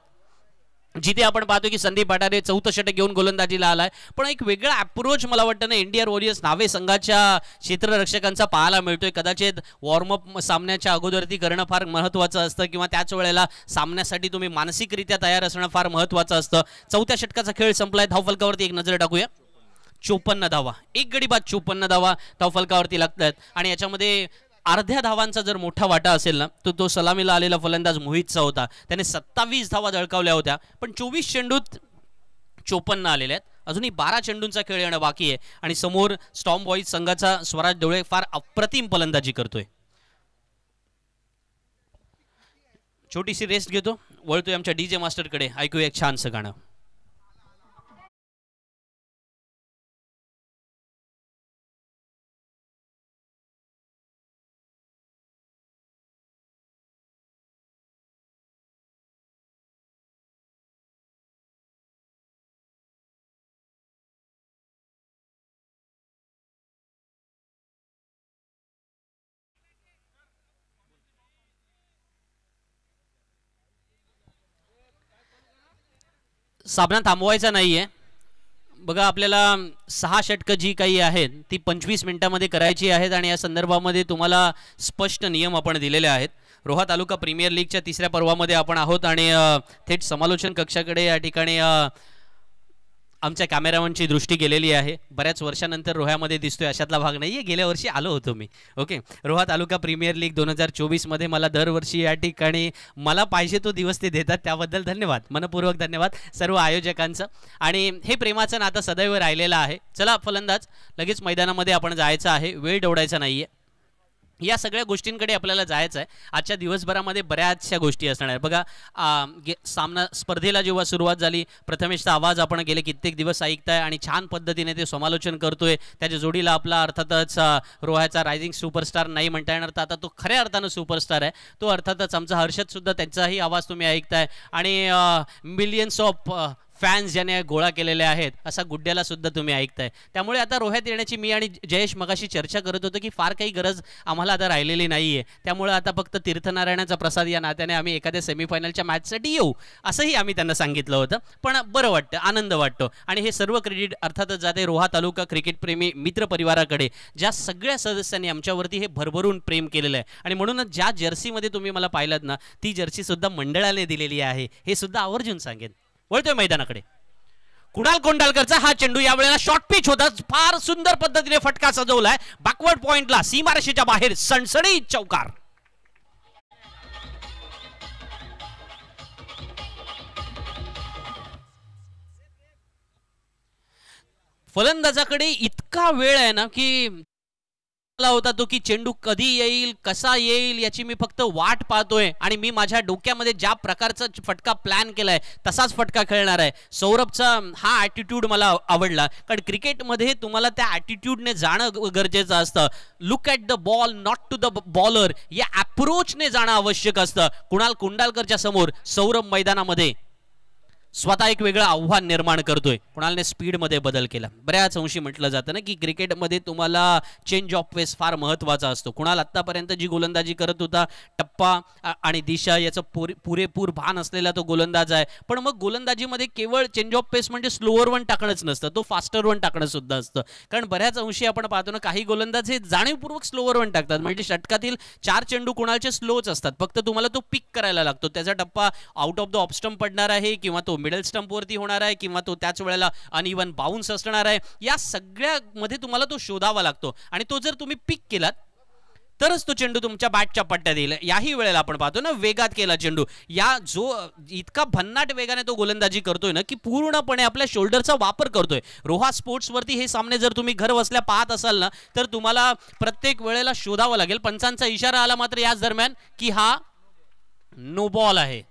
A: जिथे आपण पाहतो की संदीप बटारे 4थं षटक घेऊन गोलंदाजीला आलाय. पण एक वेगळा अप्रोच मला वाटतं ना इंडियन वॉरियर्स नावे संघाच्या क्षेत्ररक्षकांचा पाहायला मिळतोय. कदाचित वॉर्मअप सामन्याच्या अगोदरती करणं फार महत्त्वाचं असतं किंवा त्याच वेळेला सामन्यासाठी तुम्ही मानसिकरित्या तयार असणं फार महत्त्वाचं असतं. 4थ्या षटकाचा खेळ संपलाय. धावफलकावरती एक नजर टाकूया. 54 धावा, एक गडी बाद 54 धावा धावफलकावरती लागतात. आणि याच्यामध्ये अर्ध्या धावांचा जर मोठा वाटा असेल ना तर तो सलामीला आलेला फलंदाज मोहितचा होता. त्याने 27 धावा झळकावल्या होत्या पण 24 चेंडूत 54 आलेले आहेत. अजूनही 12 चेंडूंचा खेळ येणं बाकी आहे आणि समोर स्टॉर्म बॉईज संघाचा स्वराज देवळे फार अप्रतिम फलंदाजी करतोय. छोटीशी रेस्ट घेतो, वळतोय आमच्या डीजे मास्टरकडे. ऐकूया एक छानसं गाणं. सामना थांबवायचा नाहीये. बघा आपल्याला 6 षटकं जी काही आहेत ती 25 मिनिटांमध्ये करायची आहेत आणि या संदर्भामध्ये तुम्हाला स्पष्ट नियम आपण दिलेले आहेत. रोहा तालुका प्रीमियर लीगच्या 3ऱ्या पर्वामध्ये आपण आहोत आणि थेट समालोचन कक्षाकडे या ठिकाणी आमच्या कॅमेरामॅनची दृष्टी गेलेली आहे. बऱ्याच वर्षानंतर रोह्यामध्ये दिसतोय अशातला भाग नाही आहे. गेल्या वर्षी आलो होतो मी. ओके, रोहा तालुका प्रीमियर लीग 2024 मध्ये मला दरवर्षी या ठिकाणी मला पाहिजे तो दिवस ते देतात, त्याबद्दल धन्यवाद, मनपूर्वक धन्यवाद सर्व आयोजकांचं. आणि हे प्रेमाचं नातं सदैव राहिलेलं आहे. चला फलंदाज, लगेच मैदानामध्ये आपण जायचं आहे, वेळ दौडायचा नाही आहे. या सगळ्या गोष्टींकडे आपल्याला जायचं आहे. आजच्या दिवसभरामध्ये बऱ्याचशा गोष्टी असणार आहेत. बघा सामना स्पर्धेला जेव्हा सुरुवात झाली, प्रथमेशचा आवाज आपण गेले कित्येक दिवस ऐकताय आणि छान पद्धतीने ते समालोचन करतोय. त्याच्या जोडीला आपला अर्थातच रोह्याचा रायझिंग सुपरस्टार नाही म्हणता येणार, तर आता तो खऱ्या अर्थानं सुपरस्टार आहे, तो अर्थातच आमचा हर्षद सुद्धा, त्यांचाही आवाज तुम्ही ऐकताय. आणि मिलियन्स ऑफ फॅन्स ज्याने गोळा केलेले आहेत असा गुड्ड्याला सुद्धा तुम्ही ऐकताय. त्यामुळे आता रोह्यात येण्याची मी आणि जयेश मगाशी चर्चा करत होतो की फार काही गरज आम्हाला आता राहिलेली नाहीये. त्यामुळे आता फक्त तीर्थनारायणाचा प्रसाद या नात्याने आम्ही एखाद्या सेमीफायनलच्या मॅचसाठी येऊ असंही आम्ही त्यांना सांगितलं होतं. पण बरं वाटतं, आनंद वाटतो. आणि हे सर्व क्रेडिट अर्थातच जाते रोहा तालुका क्रिकेटप्रेमी मित्र परिवाराकडे, ज्या सगळ्या सदस्यांनी आमच्यावरती हे भरभरून प्रेम केलेलं आहे. आणि म्हणूनच ज्या जर्सीमध्ये तुम्ही मला पाहिलात ना, ती जर्सी सुद्धा मंडळाने दिलेली आहे, हे सुद्धा आवर्जून सांगेन. वळतोय मैदानाकडे, कुणाल कोंडालकरचा हा चेंडू यावेळेला शॉर्ट पिच होता, फार सुंदर पद्धतीने फटका सजवलाय बॅकवर्ड पॉइंटला, सीमारेषेच्या बाहेर सणसणीत चौकार. फलंदाजाकडे इतका वेळ आहे ना की होता तो की चेंडू कधी येईल, कसा येईल याची मी फक्त वाट पाहतोय. आणि मी माझ्या डोक्यामध्ये ज्या प्रकारचा फटका प्लॅन केलाय तसाच फटका खेळणार आहे. सौरभचा हा ॲटिट्यूड मला आवडला, कारण क्रिकेटमध्ये तुम्हाला त्या ॲटिट्यूडने जाणं गरजेचं असतं. Look at the ball not to the bowler, या अप्रोचने जाणं आवश्यक असतं. कुणाल कोंडालकरच्या समोर सौरभ मैदानामध्ये स्वतः एक वेगळं आव्हान निर्माण करतोय. कुणालने स्पीडमध्ये बदल केला. बऱ्याच अंशी म्हटलं जातं ना की क्रिकेटमध्ये तुम्हाला चेंज ऑफ पेस फार महत्त्वाचा असतो. कुणाल आत्तापर्यंत जी गोलंदाजी करत होता, टप्पा आणि दिशा याचं पुरेपूर भान असलेला तो गोलंदाज आहे. पण मग गोलंदाजीमध्ये केवळ चेंज ऑफ पेस म्हणजे स्लोअर वन टाकणंच नसतं, तो फास्टर वन टाकणं सुद्धा असतं. कारण बऱ्याच अंशी आपण पाहतो ना, काही गोलंदाज हे जाणीवपूर्वक स्लोअर वन टाकतात, म्हणजे षटकातील 4 चेंडू कुणालचे स्लोच असतात, फक्त तुम्हाला तो पिक करायला लागतो. त्याचा टप्पा out of the off stump पडणार आहे किंवा तो मिडल स्टंपवरती होणार आहे किंवा तो त्याच वेळेला अनइवन बाउन्स असणार आहे. या सगळ्यामध्ये तुम्हाला तो शोधावा लागतो आणि तो जर तुम्ही पिक केलात तरच तो चेंडू तुमच्या बॅटच्या पट्ट्यात येईल. याही वेळेला आपण पाहतो ना, वेगात केला चेंडू, या जो इतका भन्नाट वेगाने तो गोलंदाजी करतोय ना की पूर्णपणे आपल्या शोल्डरचा वापर करतोय. रोहा स्पोर्ट्सवरती हे सामने जर तुम्ही घर बसल्या पाहत असाल ना, तर तुम्हाला प्रत्येक वेळेला शोधावं लागेल. पंचांचा इशारा आला मात्र याच दरम्यान की हा नो बॉल आहे.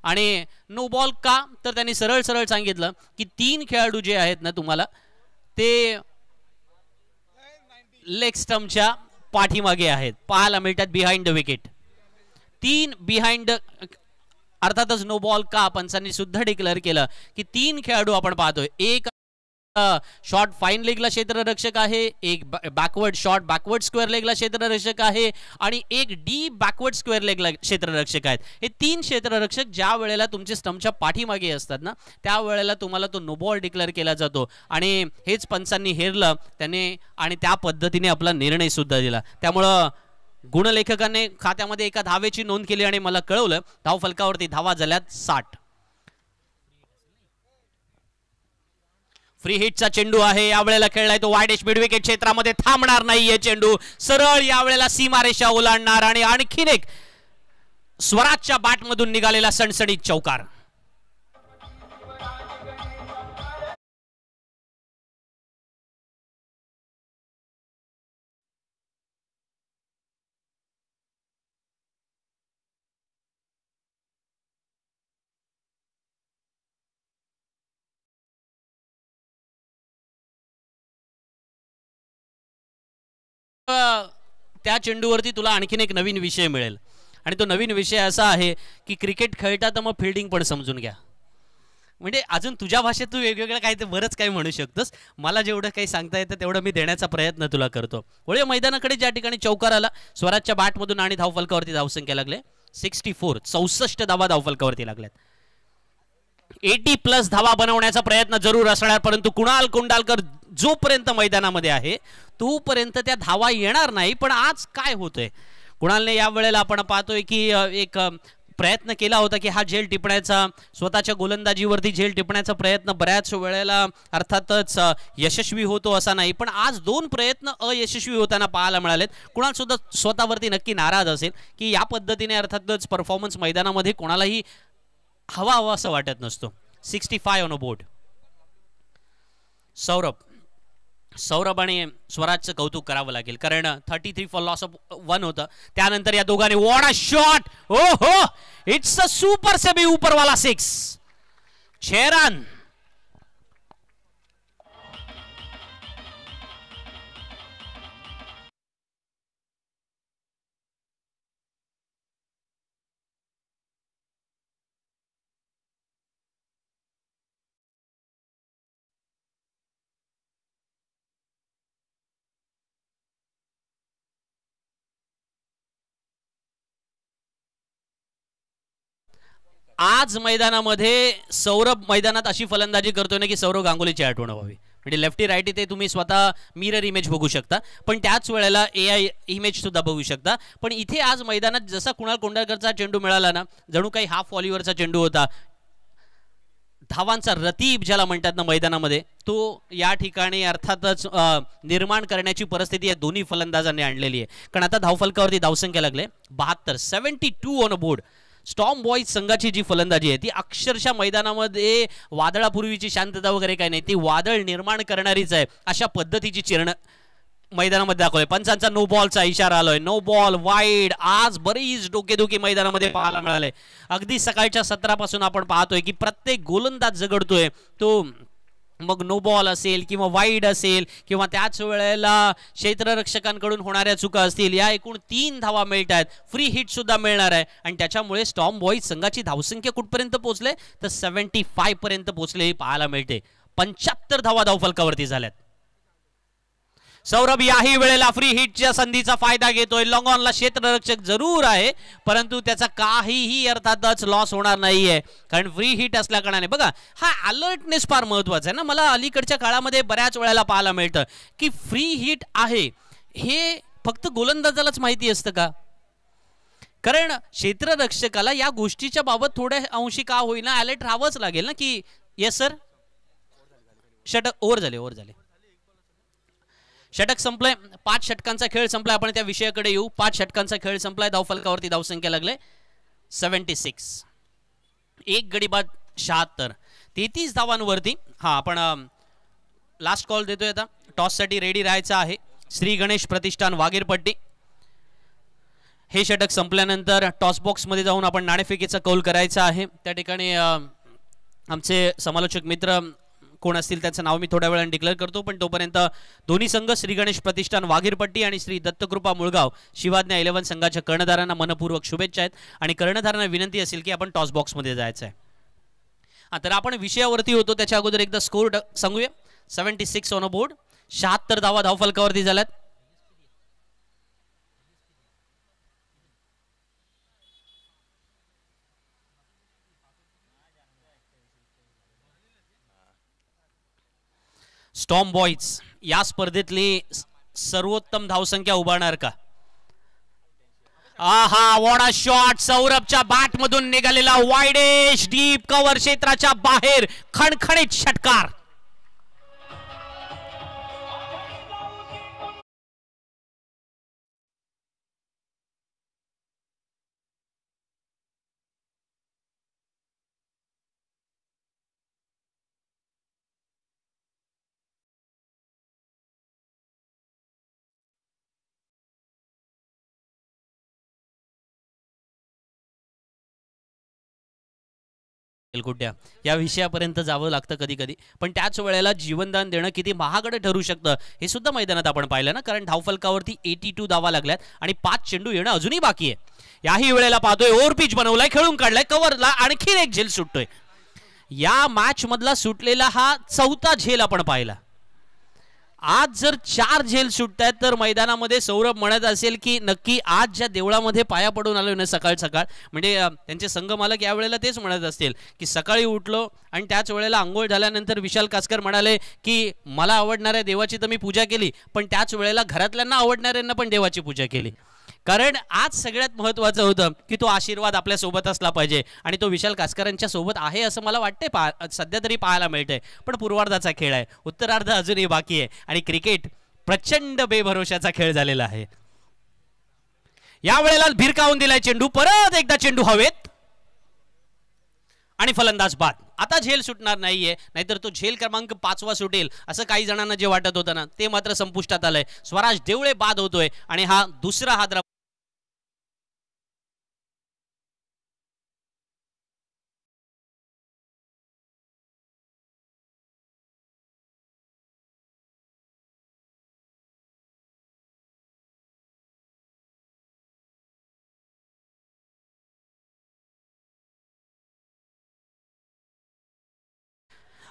A: आणि नो बॉल का, तर त्यांनी सरळ सरळ सांगितलं की 3 खेळाडू जे आहेत ना तुम्हाला ते लेग स्टंपच्या पाठीमागे आहेत, पाहायला मिळतात बिहाइंड द विकेट. 3 बिहाइंड, अर्थातच नो बॉल का पंचांनी सुद्धा डिक्लेअर केलं की 3 खेळाडू आपण पाहतोय. एक शॉर्ट फाईन लेगला क्षेत्ररक्षक आहे, एक बॅकवर्ड शॉर्ट बॅकवर्ड स्क्वेअर लेगला क्षेत्ररक्षक आहे आणि एक डीप बॅकवर्ड स्क्वेअर लेगला क्षेत्ररक्षक आहेत. हे 3 क्षेत्ररक्षक ज्या वेळेला तुमचे स्टंपच्या पाठीमागे असतात ना, त्या वेळेला तुम्हाला तो नो बॉल डिक्लेअर केला जातो. आणि हेच पंचांनी हेरलं त्याने आणि त्या पद्धतीने आपला निर्णय सुद्धा दिला. त्यामुळं गुणलेखकाने खात्यामध्ये एका धावेची नोंद केली आणि मला कळवलं धाव फलकावरती धावा झाल्यात 60. फ्री हिटचा चेंडू आहे, यावेळेला खेळलाय तो वाईड मिड विकेट क्षेत्रामध्ये, थांबणार नाहीये चेंडू, सरळ यावेळेला सीमारेषा ओलांडणार आणि आणखीन एक स्वराजच्या बॅटमधून निघालेला सणसणीत चौकार. त्या चेंडूवरती तुला आणखीन एक नवीन विषय मिळेल आणि तो नवीन विषय असा आहे की क्रिकेट खेळता तर मग फिल्डिंग पण समजून घ्या. म्हणजे अजून तुझ्या भाषेत तू वेगवेगळं काही ते बरंच काही म्हणू शकतोस. मला जेवढं काही सांगता येतं तेवढं मी देण्याचा प्रयत्न तुला करतो. वळूया मैदानाकडे, ज्या ठिकाणी चौकार आला स्वराजच्या बॅटमधून आणि धावफलकावरती धावसंख्या लागले 64, 64 धावा धावफलकावरती लागल्यात. 80+ धावा बनवण्याचा प्रयत्न जरूर असणार, परंतु कुणाल कोंडालकर जोपर्यंत मैदानामध्ये आहे तोपर्यंत त्या धावा येणार नाही. पण आज काय होतंय, कुणालने या वेळेला आपण पाहतोय की एक प्रयत्न केला होता की हा झेल टिपण्याचा, स्वतःच्या गोलंदाजीवरती झेल टिपण्याचा प्रयत्न बऱ्याच वेळेला अर्थातच यशस्वी होतो असा नाही, पण आज 2 प्रयत्न अयशस्वी होताना पाहायला मिळालेत. कुणाल सुद्धा स्वतःवरती नक्की नाराज असेल की या पद्धतीने अर्थातच परफॉर्मन्स मैदानामध्ये कोणालाही हवा असं वाटत नसतो. 65 ऑन अ बोर्ड. सौरभ आणि स्वराजचं कौतुक करावं लागेल, कारण 33 फॉर लॉस ऑफ 1 होतं. त्यानंतर या दोघांनी व्हॉट अ शॉट, ओ हो, इट्स अ सुपर सेबी ऊपरवाला 6, 6 रन. आज मैदानामध्ये सौरभ मैदानात अशी फलंदाजी करतोय ना की सौरव गांगुलीची आठवण व्हावी. म्हणजे लेफ्टी राईटी ते तुम्ही स्वतः मिरर इमेज बघू शकता, पण त्याच वेळेला AI इमेज सुद्धा बघू शकता. पण इथे आज मैदानात जसा कुणाल कोंडालकरचा चेंडू मिळाला ना, जणू काही हाफ व्हॉलीवरचा चेंडू होता. धावांचा रतीब ज्याला म्हणतात ना मैदानामध्ये, तो या ठिकाणी अर्थातच निर्माण करण्याची परिस्थिती या दोन्ही फलंदाजांनी आणलेली आहे. कारण आता धावफलकावरती धावसंख्या लागले 72, 72 on a board. Storm boys संघाची जी फलंदाजी आहे ती अक्षरशः मैदानामध्ये वादळापूर्वीची शांतता वगैरे काही नाही, ती वादळ निर्माण करणारीच आहे. अशा पद्धतीची चिरण मैदानामध्ये दाखवले. पंचांचा नो बॉलचा इशारा आलोय, नो बॉल वाईड. आज बरीच डोकेदुखी मैदानामध्ये पाहायला मिळाले. अगदी सकाळच्या सत्रापासून आपण पाहतोय की प्रत्येक गोलंदाज झगडतोय तो, मग नो बॉल असेल किंवा वाईड असेल किंवा त्याच वेळेला क्षेत्ररक्षकांकडून होणाऱ्या चुका असतील. या एकूण 3 धावा मिळत आहेत, फ्री हिट सुद्धा मिळणार आहे आणि त्याच्यामुळे स्टॉर्म बॉईज संघाची धावसंख्या कुठपर्यंत पोहोचले तर 75 पर्यंत पोहोचले हे पाहायला मिळते. 75 धावा धावफलकावरती झाल्यात. सौरभ याही वेळेला फ्री हिटच्या संधीचा फायदा घेतोय. लॉंग ऑनला क्षेत्ररक्षक जरूर आहे, परंतु त्याचा काहीही अर्थातच लॉस होणार नाहीये, कारण फ्री हिट असल्या कारणाने बघा हा अलर्टनेस फार महत्वाचा आहे ना. मला अलीकडच्या काळामध्ये बऱ्याच वेळेला पाहायला मिळतं की फ्री हिट आहे हे फक्त गोलंदाजालाच माहिती असतं का, कारण क्षेत्ररक्षकाला या गोष्टीच्या बाबत थोड्या अंशी का होईना अलर्ट राहावंच लागेल ना की येस सर षटक ओव्हर झाले. षटक संपलंय. 5 षटकांचा खेळ संपलाय. आपण त्या विषयाकडे येऊ. 5 षटकांचा खेळ संपलाय. धावफलकावरती धावसंख्या लागले 76. 1 गडी बाद 76, 33 धावांवरती. हा आपण लास्ट कॉल देतोय. आता टॉस साठी रेडी राहायचं आहे. श्री गणेश प्रतिष्ठान वागीरपट्टी. हे षटक संपल्यानंतर टॉस बॉक्स मध्ये जाऊन आपण नाणेफेकीचा कौल करायचा आहे. त्या ठिकाणी आमचे समालोचक मित्र कोण असतील त्याचं नाव मी थोड्या वेळाने डिक्लेअर करतो, पण तोपर्यंत दोन्ही संघ श्री गणेश प्रतिष्ठान वागीरपट्टी आणि श्री दत्तकृपा मुळगाव शिवाज्ञा 11 संघाच्या कर्णधारांना मनपूर्वक शुभेच्छा आहेत. आणि कर्णधारांना विनंती असेल की आपण टॉस बॉक्स मध्ये जायचं आहे. तर आपण विषयावरती होतो त्याच्या अगोदर एकदा स्कोर सांगूया. 76 ऑन अ बोर्ड. 76 धावा धावफलकावरती झाल्यात. स्टॉर्म बॉईज या स्पर्धेतली सर्वोत्तम धावसंख्या उभारणार का? आहा, व्हॉट अ शॉट. सौरभच्या बॅट मधून निघालेला वाईडेश डीप कव्हर क्षेत्राच्या बाहेर खणखणीत षटकार. एलकुट्या या विषयापर्यंत जावं लागतं कधी कधी, पण त्याच वेळेला जीवनदान देणं किती महागडं ठरू शकतं हे सुद्धा मैदानात आपण पाहिलं ना. कारण धावफलकावरती 82 धावा लागल्यात आणि 5 चेंडू येणं अजूनही बाकी आहे. याही वेळेला पाहतोय ओव्हर पिच बनवलाय, खेळून काढलाय, कव्हरला आणखी एक झेल सुटतोय. या मॅच मधला सुटलेला हा 4था झेल आपण पाहिला. आज जर 4 झेल सुटतायत तर मैदानामध्ये सौरभ म्हणत असेल की नक्की आज ज्या देवळामध्ये पाया पडून आलो ना सकाळ सकाळ, म्हणजे त्यांचे संघ मालक यावेळेला तेच म्हणत असतील की सकाळी उठलो आणि त्याच वेळेला अंघोळ झाल्यानंतर विशाल कासकर म्हणाले की मला आवडणाऱ्या देवाची तर मी पूजा केली, पण त्याच वेळेला घरातल्यांना आवडणाऱ्यांना पण देवाची पूजा केली. कारण आज सगळ्यात महत्त्वाचं होतं की तो आशीर्वाद आपल्या सोबत असला पाहिजे आणि तो विशाल कासकरांच्या सोबत आहे असं मला वाटतंय. सध्या तरी पाहायला मिळतंय, पण पूर्वार्धाचा खेळ आहे, उत्तरार्ध अजूनही बाकी आहे आणि क्रिकेट प्रचंड बेभरोशाचा खेळ झालेला आहे. यावेळेला भिरकावून दिलाय चेंडू, परत एकदा चेंडू हवेत आणि फलंदाज बाद. आता झेल सुटणार नाहीये, नाहीतर तो झेल क्रमांक 5वा सुटेल असं काही जणांना जे वाटत होतं ना ते मात्र संपुष्टात आलंय. स्वराज देवळे बाद होतोय आणि हा दुसरा हादरा.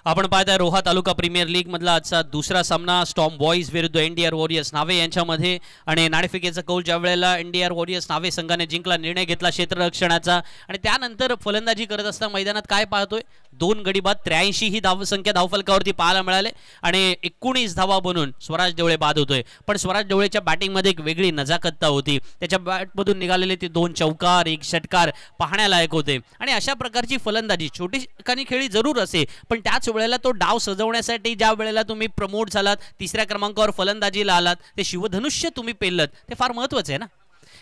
A: आपण पाहताय रोहा तालुका प्रीमियर लीग मधला आजचा दुसरा सामना स्टॉर्म बॉईज विरुद्ध एनडीआर वॉरियर्स नावे यांच्यामध्ये. आणि नाणेफेकीचा कौल ज्या वेळेला एनडीआर वॉरियर्स नावे संघाने जिंकला, निर्णय घेतला क्षेत्ररक्षणाचा आणि त्यानंतर फलंदाजी करत असताना मैदानात काय पाहतोय, 2 गडी बाद 83 ही धावसंख्या धावफलकावरती पाहायला मिळाले आणि 19 धावा बनून स्वराज देवळे बाद होतोय. पण स्वराज देवळेच्या बॅटिंगमध्ये एक वेगळी नजाकतता होती, त्याच्या बॅटमधून निघालेले ते 2 चौकार 1 षटकार पाहण्यालायक होते. आणि अशा प्रकारची फलंदाजी छोटी खेळी जरूर असे, पण त्याच वेळेला तो डाव सजवण्यासाठी ज्या वेळेला तुम्ही प्रमोट झालात, 3ऱ्या क्रमांकावर फलंदाजीला आलात, ते शिवधनुष्य तुम्ही पेललत, ते फार महत्त्वाचं आहे ना.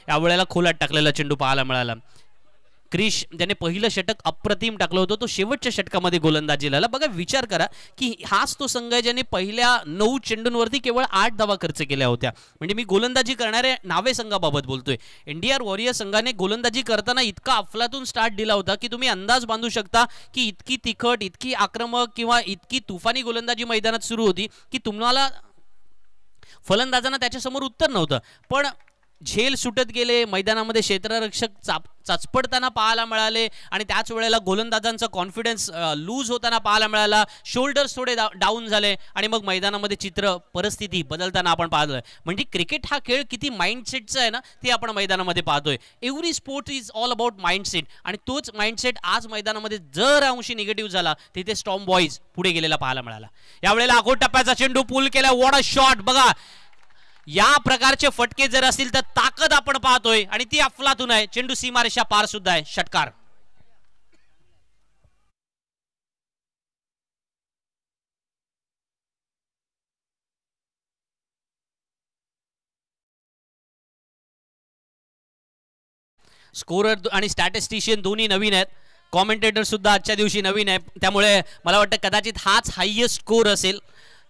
A: यावेळेला खोलात टाकलेला चेंडू पाहायला मिळाला. क्रिश ज्याने पहिलं षटक अप्रतिम टाकलं होतं, तो शेवटच्या षटकामध्ये गोलंदाजीला आला. बघा विचार करा की हाच तो संघ आहे ज्याने पहिल्या 9 चेंडूंवरती केवळ 8 धावा खर्च केल्या होत्या. म्हणजे मी गोलंदाजी करणाऱ्या नावे संघाबाबत बोलतोय. एनडीआर वॉरियर संघाने गोलंदाजी करताना इतका अफलातून स्टार्ट दिला होता की तुम्ही अंदाज बांधू शकता की इतकी तिखट, इतकी आक्रमक किंवा इतकी तुफानी गोलंदाजी मैदानात सुरू होती की तुम्हाला फलंदाजांना त्याच्यासमोर उत्तर नव्हतं. पण झेल सुटत गेले, मैदानामध्ये क्षेत्ररक्षक चाचपडताना पाहायला मिळाले आणि त्याच वेळेला गोलंदाजांचा कॉन्फिडन्स लूज होताना पाहायला मिळाला, शोल्डर्स थोडे डाऊन झाले आणि मग मैदानामध्ये चित्र परिस्थिती बदलताना आपण पाहतोय. म्हणजे क्रिकेट हा खेळ किती माइंडसेटचा आहे ना ते आपण मैदानामध्ये पाहतोय. Every sport is all about mindset आणि तोच माइंडसेट आज मैदानामध्ये जर अंशी निगेटिव्ह झाला तिथे स्टॉर्म बॉईज पुढे गेलेला पाहायला मिळाला. यावेळेला अगोट टप्प्याचा चेंडू पूल केला, व्हॉट अ शॉट. बघा या प्रकारचे फटके जर असतील तर ताकद आपण पाहतोय आणि ती अफलातून आहे. चेंडू सीमारेषा पार सुद्धा आहे, षटकार. स्कोरर आणि स्टॅटिस्टिशियन दोन्ही नवीन आहेत, कॉमेंटेटर सुद्धा आजच्या दिवशी नवीन आहे, त्यामुळे मला वाटतं कदाचित हाच हायेस्ट स्कोर असेल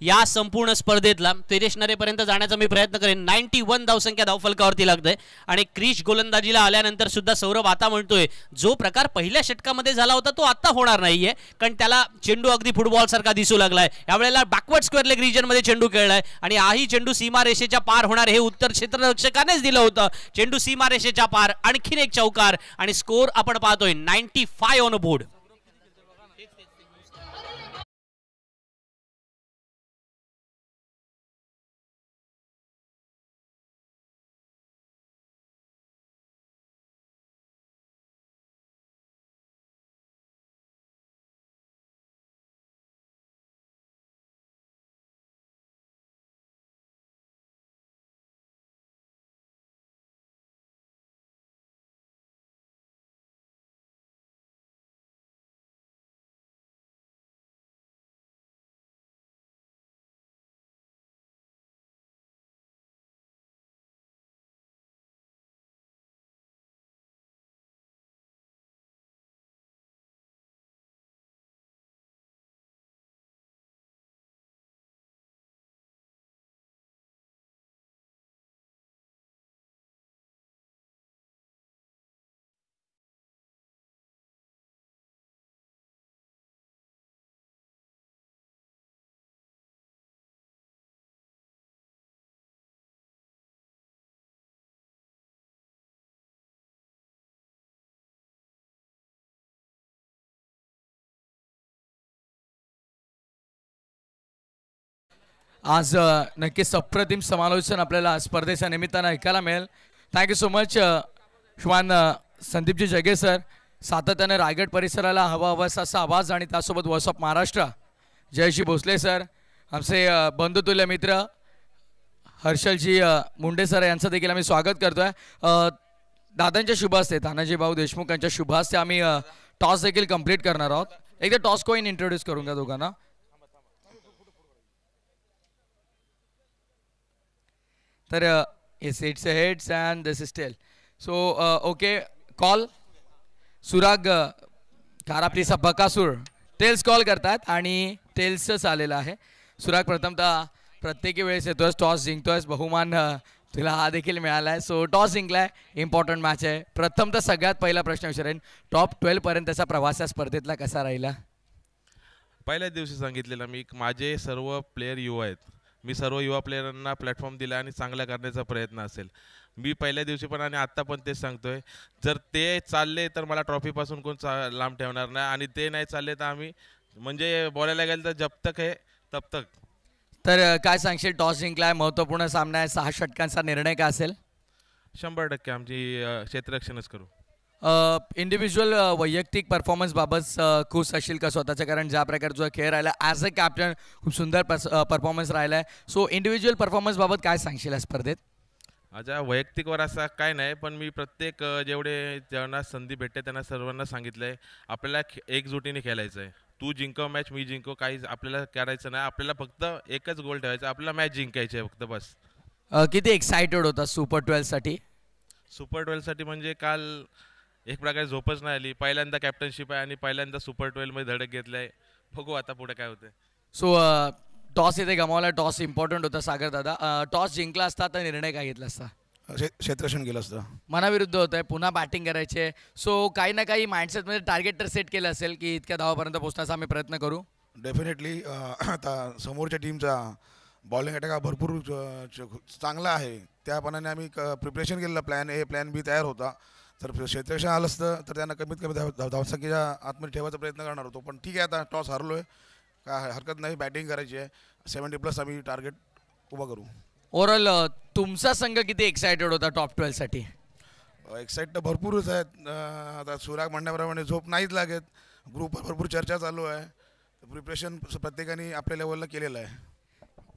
A: या संपूर्ण स्पर्धेतला. तेरेश नरेपर्यंत जाण्याचा मी प्रयत्न करेन. 91 धावसंख्या धावफलकावरती लागतंय आणि क्रिश गोलंदाजीला आल्यानंतर सुद्धा सौरभ आता म्हणतोय जो प्रकार पहिल्या षटकामध्ये झाला होता तो आता होणार नाहीये, कारण त्याला चेंडू अगदी फुटबॉल सारखा दिसू लागलाय. यावेळेला बॅकवर्ड स्क्वेअर लेग रिजनमध्ये चेंडू खेळलाय आणि हाही चेंडू सीमारेषेच्या पार होणार हे उत्तर क्षेत्ररक्षकानेच दिलं होतं. चेंडू सीमारेषेच्या पार, आणखीन एक चौकार आणि स्कोर आपण पाहतोय 95 ऑन बोर्ड.
B: आज नक्कीच अप्रतिम समालोचन आपल्याला स्पर्धेच्या निमित्तानं ऐकायला मिळेल. थँक्यू सो मच श्रीमान संदीपजी जगे सर. सातत्याने रायगड परिसराला हवा हवासा असा आवाज आणि त्यासोबत voice of Maharashtra Jayashree Bhosale sir, आमचे बंधुतुल्य मित्र हर्षलजी मुंडे सर यांचं देखील आम्ही स्वागत करतोय. दादांच्या शुभ हस्ते तानाजी भाऊ देशमुख यांच्या शुभ हस्ते आम्ही टॉस देखील कंप्लीट करणार आहोत. एकदा टॉस कॉइन इंट्रोड्यूस करून द्या दोघांना. तर yes it's heads and this is tail. So okay call सुराग काराप्लीचा बकासूर टेल्स कॉल करतात आणि टेल्सच आलेलं आहे. सुराग प्रथमतः प्रत्येक वेळेस येतोय, टॉस जिंकतोयस, बहुमान तुला हा देखील मिळाला आहे. सो टॉस जिंकलाय, इम्पॉर्टंट मॅच आहे. प्रथमतः सगळ्यात पहिला प्रश्न विचारेन, टॉप 12 पर्यंतचा प्रवास या स्पर्धेतला कसा राहिला?
C: पहिल्याच दिवशी सांगितलेलं मी, माझे सर्व प्लेयर युवा आहेत. मी सर्व युवा प्लेयरांना प्लॅटफॉर्म दिला आणि चांगला करण्याचा प्रयत्न असेल. मी पहिल्या दिवशी पण आणि आत्ता पण तेच सांगतोय, जर ते चालले तर मला ट्रॉफीपासून कोण लांब ठेवणार नाही आणि ते नाही चालले तर आम्ही म्हणजे बोलायला गेलं तर जब तक आहे तब तक.
B: तर काय सांगशील, टॉस जिंकलाय, महत्त्वपूर्ण सामना आहे, 6 षटकांचा निर्णय काय असेल?
C: 100% आमची क्षेत्ररक्षणच करू.
B: इंडिव्हिज्युअल वैयक्तिक परफॉर्मन्स बाबत खुश असेल का स्वतःचं? कारण ज्या प्रकारचा खेळ राहिला ॲज अ कॅप्टन खूप सुंदर परफॉर्मन्स राहिला आहे. सो इंडिव्हिज्युअल परफॉर्मन्स बाबत काय सांगशील या स्पर्धेत?
C: माझ्या वैयक्तिकवर असा काय नाही, पण मी प्रत्येक जेवढे ज्यांना संधी भेटते त्यांना सर्वांना सांगितलं आहे आपल्याला एकजुटीने खेळायचं आहे. तू जिंकव मॅच, मी जिंकव, काही आपल्याला करायचं नाही. आपल्याला फक्त एकच गोल ठेवायचा, आपल्याला मॅच जिंकायची आहे फक्त, बस.
B: किती एक्सायटेड होता सुपर 12साठी?
C: सुपर 12साठी म्हणजे काल एक प्रकारे झोपच नाही आली. पहिल्यांदा कॅप्टनशिप आहे आणि पहिल्यांदा सुपर 12मध्ये धडक घेतलं आहे. बघू आता पुढे काय होतं.
B: सो टॉस इथे गमावला, टॉस इम्पॉर्टंट होता सागर दादा. टॉस जिंकला असता तर निर्णय काय घेतला असता?
D: क्षेत्ररक्षण केलं असतं.
B: मनाविरुद्ध होत आहे, पुन्हा बॅटिंग करायचे. सो काही ना काही माइंडसेटमध्ये टार्गेट तर सेट केलं असेल की इतक्या धावापर्यंत पोहोचण्याचा आम्ही प्रयत्न करू.
D: डेफिनेटली आता समोरच्या टीमचा बॉलिंग अटॅक हा भरपूर चांगला आहे. त्याप्रमाणे आम्ही प्रिपरेशन केलेलं, प्लॅन ए प्लॅन बी तयार होता. तर क्षेत्ररक्षण आलं असतं तर त्यांना कमीत कमी धावसंख्येच्या आतमध्ये ठेवायचा प्रयत्न करणार होतो. पण ठीक आहे, आता टॉस हरलो आहे, काय हरकत नाही, बॅटिंग करायची आहे. 70+ आम्ही टार्गेट उभा करू.
B: ओव्हरऑल तुमचा संघ किती एक्सायटेड होता टॉप 12साठी?
D: एक्साइट तर भरपूरच आहेत. आता सुराग म्हणण्याप्रमाणे झोप नाहीच लागत. ग्रुपवर भरपूर चर्चा चालू आहे. प्रिपरेशन प्रत्येकाने आपल्या लेवलला केलेलं आहे.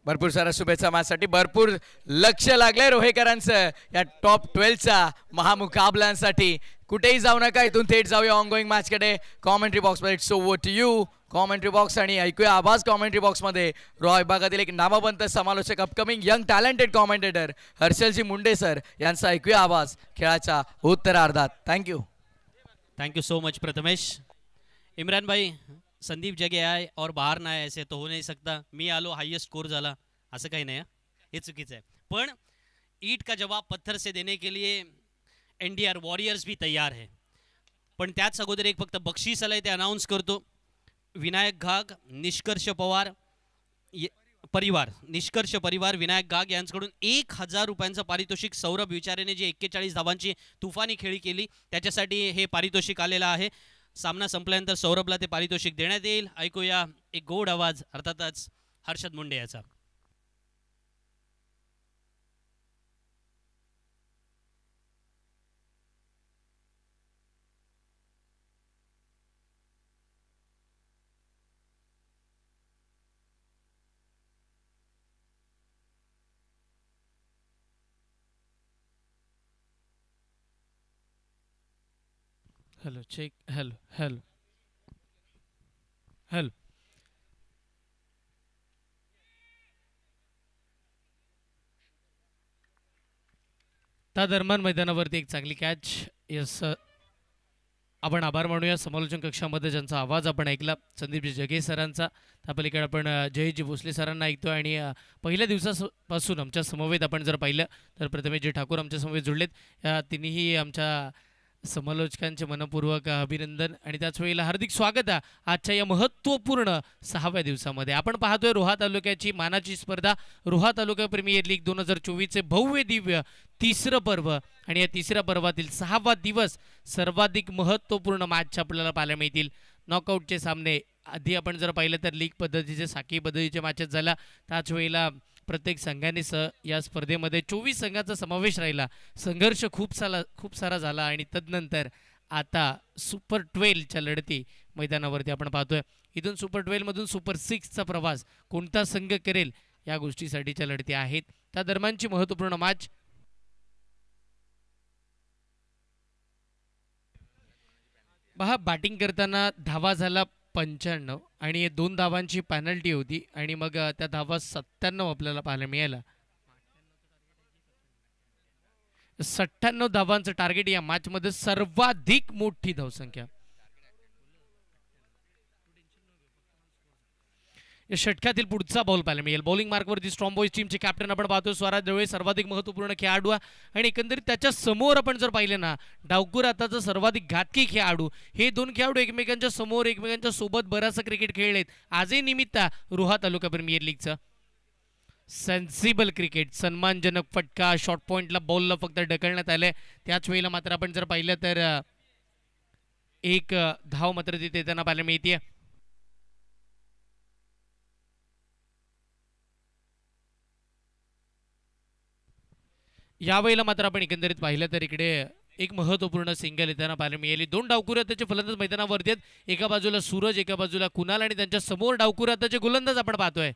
B: भरपूर साऱ्या शुभेच्छा माझ्यासाठी. भरपूर लक्ष लागलंय रोहेकरांचं या टॉप 12चा महामुकाबल्यांसाठी. कुठेही जाऊ नका, इथून थेट जाऊया ऑनगोईंग मॅचकडे. कॉमेंट्री बॉक्समध्ये it's over to you. Commentary box आणि ऐकूया आवाज कॉमेंट्री बॉक्समध्ये रॉ विभागातील एक नामवंत समालोचक, upcoming young talented commentator Harshalji Munde sir यांचा ऐकूया आवाज खेळाच्या उत्तरार्धात.
A: Thank you so much Prathamesh. Imran भाई, संदीप जगे आए और बाहर ना आए ऐसे तो हो नहीं सकता. मी आलो हाईएस्ट स्कोर झाला असं काही नाही, हे चुकीचं आहे. पण ईट का जवाब पत्थर से देने के लिए एनडीआर वॉरियर्स भी तैयार है. पण त्याच अगोदर एक फक्त बक्षीस आलंय ते अनाऊन्स करतो. विनायक घाग, निष्कर्ष पवार निष्कर्ष परिवार विनायक घाग यांच्याकडून 1000 रुपयांचं पारितोषिक. सौरभ विचारेने जे 41 धावांची तुफानी खेळी केली त्याच्यासाठी हे पारितोषिक आलेलं आहे. सामना संपल्यानंतर सौरभला ते पारितोषिक देण्यात येईल. ऐकूया एक गोड आवाज अर्थातच हर्षद मुंडे याचा.
E: Hello check, hello hello hello. त्या दरम्यान मैदानावरती एक चांगली कॅच. यस, आपण आभार मानूया समालोचन कक्षामध्ये ज्यांचा आवाज आपण ऐकला, संदीपजी जगे सरांचा. त्या पलीकडे आपण जयजी भोसले सरांना ऐकतो. आणि पहिल्या दिवसापासून आमच्या समवेत आपण जर पाहिलं तर प्रथमेशजी ठाकूर आमच्या समवेत जुळलेत. या तिन्ही आमच्या समालोचकांचे मनपूर्वक अभिनंदन आणि त्याच वेळेला हार्दिक स्वागत आहे आजच्या या महत्त्वपूर्ण 6व्या दिवसामध्ये. आपण पाहतोय रोहा तालुक्याची मानाची स्पर्धा, रोहा तालुका प्रीमियर लीग 2024चे भव्य दिव्य तिसरं पर्व. आणि या तिसऱ्या पर्वातील 6वा दिवस सर्वाधिक महत्त्वपूर्ण मॅच आपल्याला पाहायला मिळतील. नॉकआउटचे सामने आधी आपण जर पाहिलं तर लीग पद्धतीचे साखळी पद्धतीचे मॅचेस झाला. त्याच वेळेला प्रत्येक संघाने या स्पर्धेमध्ये 24 संघांचा समावेश राहिला. संघर्ष खूप सारा झाला आणि तदनंतर आता सुपर 12च्या लढती मैदानावरती आपण पाहतोय. इथून सुपर 12मधून सुपर 6चा प्रवास कोणता संघ करेल या गोष्टीसाठीच्या लढती आहेत. त्या दरम्यानची महत्त्वपूर्ण मॅच पहा. बॅटिंग करताना धावा झाला 95 आणि 2 धावांची पेनल्टी होती आणि मग त्या धावा 97 आपल्याला पाहायला मिळाला. 97 धावांचं टार्गेट या मॅचमध्ये सर्वाधिक मोठी धावसंख्या. या षटकातील पुढचा बॉल पाहायला मिळेल. बॉलिंग मार्कवरती स्ट्रॉंग बॉयज टीमचे कॅप्टन आपण पाहतो स्वराज दळवे, सर्वाधिक महत्त्वपूर्ण खेळाडू आणि एकंदरीत त्याच्या समोर आपण जर पाहिले ना डावखुर आताचा सर्वाधिक घातकी खेळाडू. हे 2 खेळाडू एकमेकांच्या समोर एकमेकांच्या सोबत बराचसा क्रिकेट खेळलेत. आजही निमित्त रोहा तालुका प्रीमियर लीगचं सेन्सिबल क्रिकेट, सन्मानजनक फटका, शॉर्ट पॉइंटला बॉलला फक्त ढकलण्यात आलंय. त्याच वेळेला मात्र आपण जर पाहिलं तर एक धाव मात्र तिथे येताना पाहायला मिळते. यावेळेला मात्र आपण एकंदरीत पाहिलं तर इकडे एक महत्त्वपूर्ण सिंगल येताना पाहायला मिळाली. 2 डावखुरे त्याचे फलंदाज मैदानावरती आहेत. एका बाजूला सूरज, एका बाजूला कुणाल आणि त्यांच्या समोर डावखुरे त्याचे गोलंदाज आपण पाहतोय.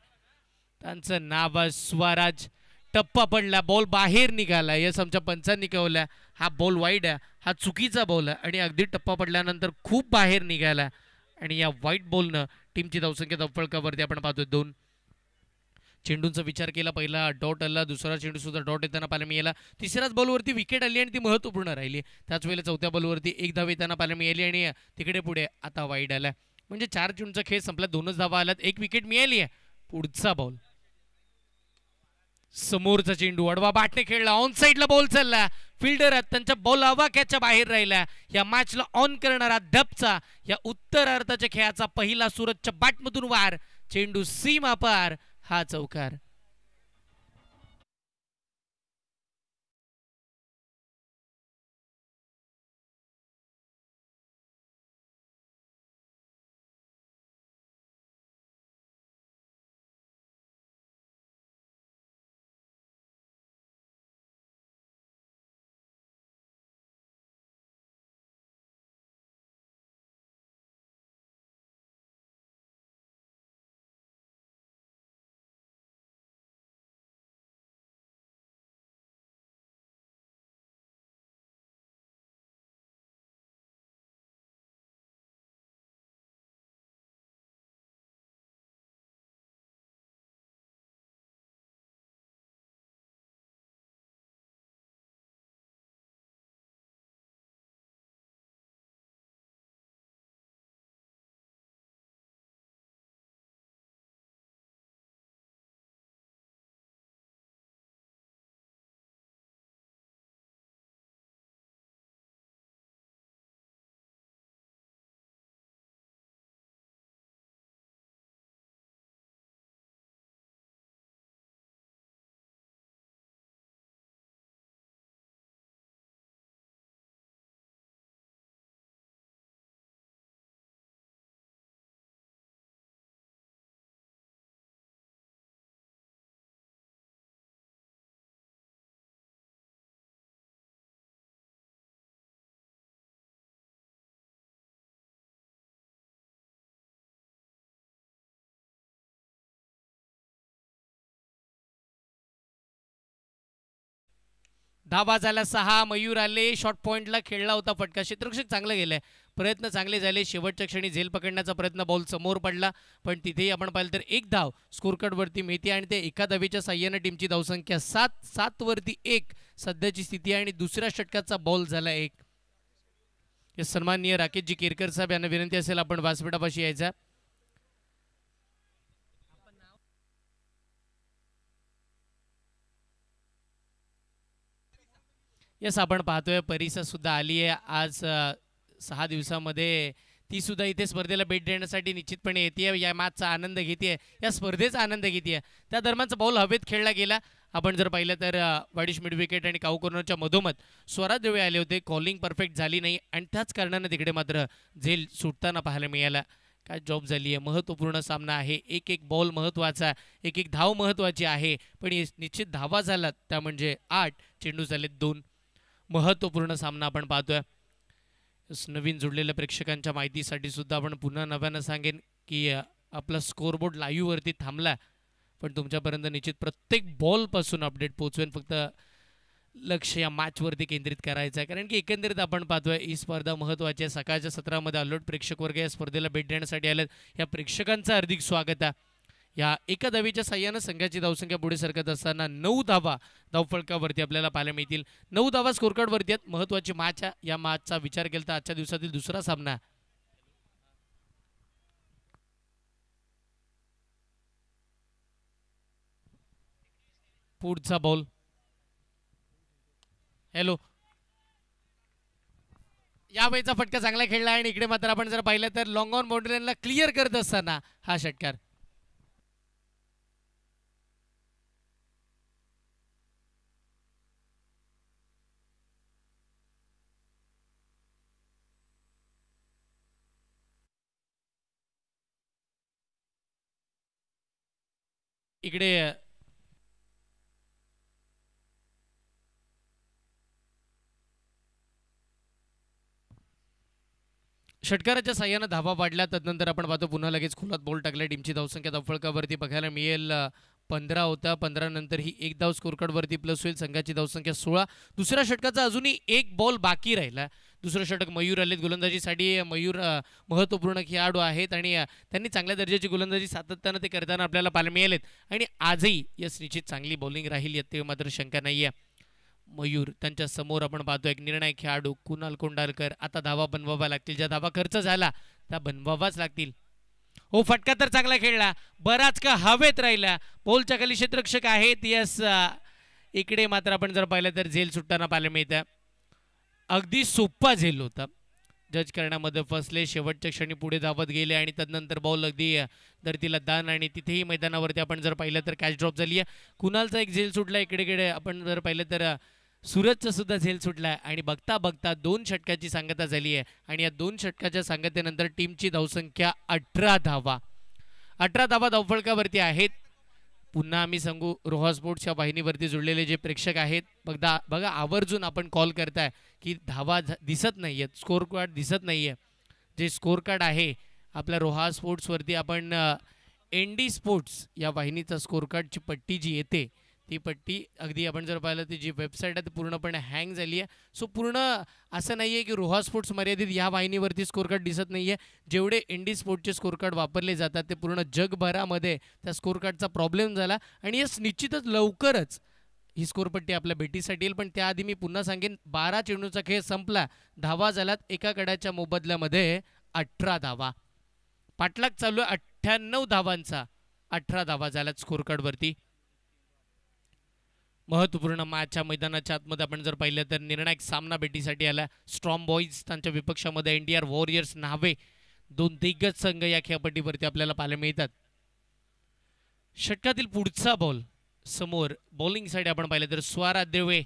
E: त्यांचं नाव स्वराज. टप्पा पडला, बॉल बाहेर निघाला. यस, आमच्या पंचांनी कळवला हा बॉल वाईड आहे, हा चुकीचा बॉल आहे आणि अगदी टप्पा पडल्यानंतर खूप बाहेर निघाला आणि या वाईट बॉलनं टीमची धावसंख्या धावफलकावरती आपण पाहतोय 2. चेंडूंचा विचार केला, पहिला डॉट आला, दुसरा चेंडू सुद्धा डॉट येताना पाहायला मिळाला. तिसऱ्याच बॉलवरती विकेट आली आणि ती महत्त्वपूर्ण राहिली. त्याच वेळेला चौथ्या बॉलवरती 1 धाव येताना पाहायला मिळाली आणि तिकडे पुढे आता वाईड आला. म्हणजे 4 चेंडूचा खेळ संपला, 2च धावा आल्यात, 1 विकेट मिळाली आहे. पुढचा बॉल, समोरचा चेंडू अडवा बॅटने खेळला, ऑन साईडला बॉल चालला. फिल्डर त्यांच्या बॉल आवाक्याच्या बाहेर राहिला. या मॅचला ऑन करणारा धपचा या उत्तरार्धाच्या खेळाचा पहिला सूरजच्या बॅटमधून वार, चेंडू सीमा पार, हा चौकार. धावा झाला 6, मयूर आले, शॉर्ट पॉइंटला खेळला होता फटका, क्षेत्ररक्षक चांगलं गेलंय, प्रयत्न चांगले झाले. शेवटच्या क्षणी झेल पकडण्याचा प्रयत्न, बॉल समोर पडला, पण तिथेही आपण पाहिलं तर 1 धाव स्कोर कार्डवरती मिळते आणि ते एका धावेच्या साह्याने टीमची धावसंख्या 7 वरती 1 सध्याची स्थिती आहे आणि दुसऱ्या षटकाचा बॉल झाला 1. हे सन्माननीय राकेशजी केरकर साहेब यांना विनंती असेल आपण व्यासपीठापाशी यायचा. यस, आपण पाहतोय परिसा सुद्धा आली आहे आज 6 दिवसामध्ये. ती सुद्धा इथे स्पर्धेला भेट देण्यासाठी निश्चितपणे येते, या मॅचचा आनंद घेते, या स्पर्धेचा आनंद घेते. त्या दरम्यानचा बॉल हवेत खेळला गेला आपण जर पाहिलं तर वाडिश मिड विकेट आणि काऊ कॉर्नरच्या मधोमध स्वराज देवे आले होते. कॉलिंग परफेक्ट झाली नाही आणि त्याच कारणानं तिकडे मात्र झेल सुटताना पाहायला मिळाला. काय जॉब झाली आहे. महत्त्वपूर्ण सामना आहे. एक एक बॉल महत्त्वाचा, एक एक धाव महत्त्वाची आहे. पण निश्चित धावा झालात त्या म्हणजे 8, चेंडू झालेत 2. महत्त्वपूर्ण सामना आपण पाहतोय. नवीन जुडलेल्या प्रेक्षकांच्या माहितीसाठी सुद्धा आपण पुन्हा नव्यानं सांगेन की आपला स्कोरबोर्ड लाईव्हवरती थांबला, पण तुमच्यापर्यंत निश्चित प्रत्येक बॉलपासून अपडेट पोहोचवेन. फक्त लक्ष या मॅचवरती केंद्रित करायचं आहे, कारण की एकंदरीत आपण पाहतोय ही स्पर्धा महत्त्वाची आहे. सकाळच्या सत्रामध्ये अलोट प्रेक्षक वर्ग या स्पर्धेला भेट देण्यासाठी आलेत. या प्रेक्षकांचं हार्दिक स्वागत आहे. या एका धावेच्या साह्यानं संघाची धावसंख्या पुढे सरकत असताना 9 धावा धावफलकावरती आपल्याला पाहायला मिळतील. 9 धावा स्कोरकार्डवरती आहेत. महत्त्वाची मॅच आहे. या मॅचचा विचार केला तर आजच्या दिवसातील दुसरा सामना. पुढचा बॉल. हॅलो, या वेळेचा फटका चांगला खेळला आणि इकडे मात्र आपण जर पाहिलं तर लॉंग ऑन बाउंड्री लाईनला क्लिअर करत असताना हा षटकार. इकडे षटकाराच्या साह्यानं धावा वाढल्या. तदनंतर आपण पाहतो पुन्हा लगेच खुलात बॉल टाकला. टीमची धावसंख्या धावफलकावरती बघायला मिळेल 15 होता. 15 नंतर ही एक धाव स्कोरकार्डवरती प्लस होईल. संघाची धावसंख्या 16. दुसऱ्या षटकाचा अजूनही एक बॉल बाकी राहिला. दुसरं षटक मयूर आलेत गोलंदाजीसाठी. मयूर महत्त्वपूर्ण खेळाडू आहेत आणि त्यांनी चांगल्या दर्जाची गोलंदाजी सातत्यानं ते करताना आपल्याला पाहायला मिळालेत आणि आजही यस निश्चित चांगली बॉलिंग राहील यात मात्र शंका नाही आहे. मयूर त्यांच्या समोर आपण पाहतो एक निर्णायक खेळाडू कुणाल कोंडालकर. आता धावा बनवाव्या लागतील. ज्या धावा खर्च झाला त्या बनवाव्याच लागतील. हो, फटका तर चांगला खेळला, बराच का हवेत राहिला. बॉलच्या खाली क्षेत्ररक्षक आहेत. यस, इकडे मात्र आपण जर पाहिलं तर झेल सुटताना पाहायला मिळतं. अगदी सोपा झेल होता. जज करण्यामध्ये फसले. शेवटच्या क्षणी पुढे धावत गेले आणि तदनंतर बॉल अगदी धरतीला दान आणि तिथेही मैदानावरती आपण जर पाहिलं तर कॅच ड्रॉप झाली आहे. कुणालचा एक झेल सुटला. इकडे आपण जर पाहिलं तर सूरजचा सुद्धा झेल सुटला आणि बघता बघता 2 षटकाची सांगता झाली आहे आणि या 2 षटकाच्या सांगतेनंतर टीमची धावसंख्या 18 धावा. 18 धावा धावफलकावरती आहेत. पुन्हा आम्ही सांगू, रोहा स्पोर्ट्स या वाहिनीवरती जुळलेले जे प्रेक्षक आहेत बघा आवर्जून आपण कॉल करताय की धावा दिसत नाही आहेत, स्कोर कार्ड दिसत नाही आहे. जे स्कोर कार्ड आहे आपल्या रोहा स्पोर्ट्सवरती आपण एनडी स्पोर्ट्स या वाहिनीचा स्कोर कार्डची पट्टी जी येते ती पट्टी अगदी आपण जर पाहिलं ती जी वेबसाईट आहे ती पूर्णपणे हँग झाली आहे. सो पूर्ण असं नाही आहे की रोहा स्पोर्ट्स मर्यादित या वाहिनीवरती स्कोर कार्ड दिसत नाही आहे. जेवढे इंडी स्पोर्टचे स्कोर कार्ड वापरले जातात ते पूर्ण जगभरामध्ये त्या स्कोर कार्डचा प्रॉब्लेम झाला आणि यस निश्चितच लवकरच ही स्कोरपट्टी आपल्या भेटीसाठी येईल. पण त्याआधी मी पुन्हा सांगेन, 12 चेंडूचा खेळ संपला. धावा झाल्यात एका गड्याच्या मोबदल्यामध्ये 18 धावा. पाठलाग चालू आहे 98 धावांचा. 18 धावा झाल्यात स्कोर कार्डवरती. महत्त्वपूर्ण मॅचच्या मैदानाच्या आतमध्ये आपण जर पाहिलं तर निर्णायक सामना भेटीसाठी आला. स्ट्रॉंग बॉईज त्यांच्या विपक्षामध्ये NDR वॉरियर्स नावे 2 दिग्गज संघ या खेळपट्टीवरती आपल्याला पाहायला मिळतात. षटकातील पुढचा बॉल समोर बॉलिंग साठी आपण पाहिलं तर स्वराज देवे.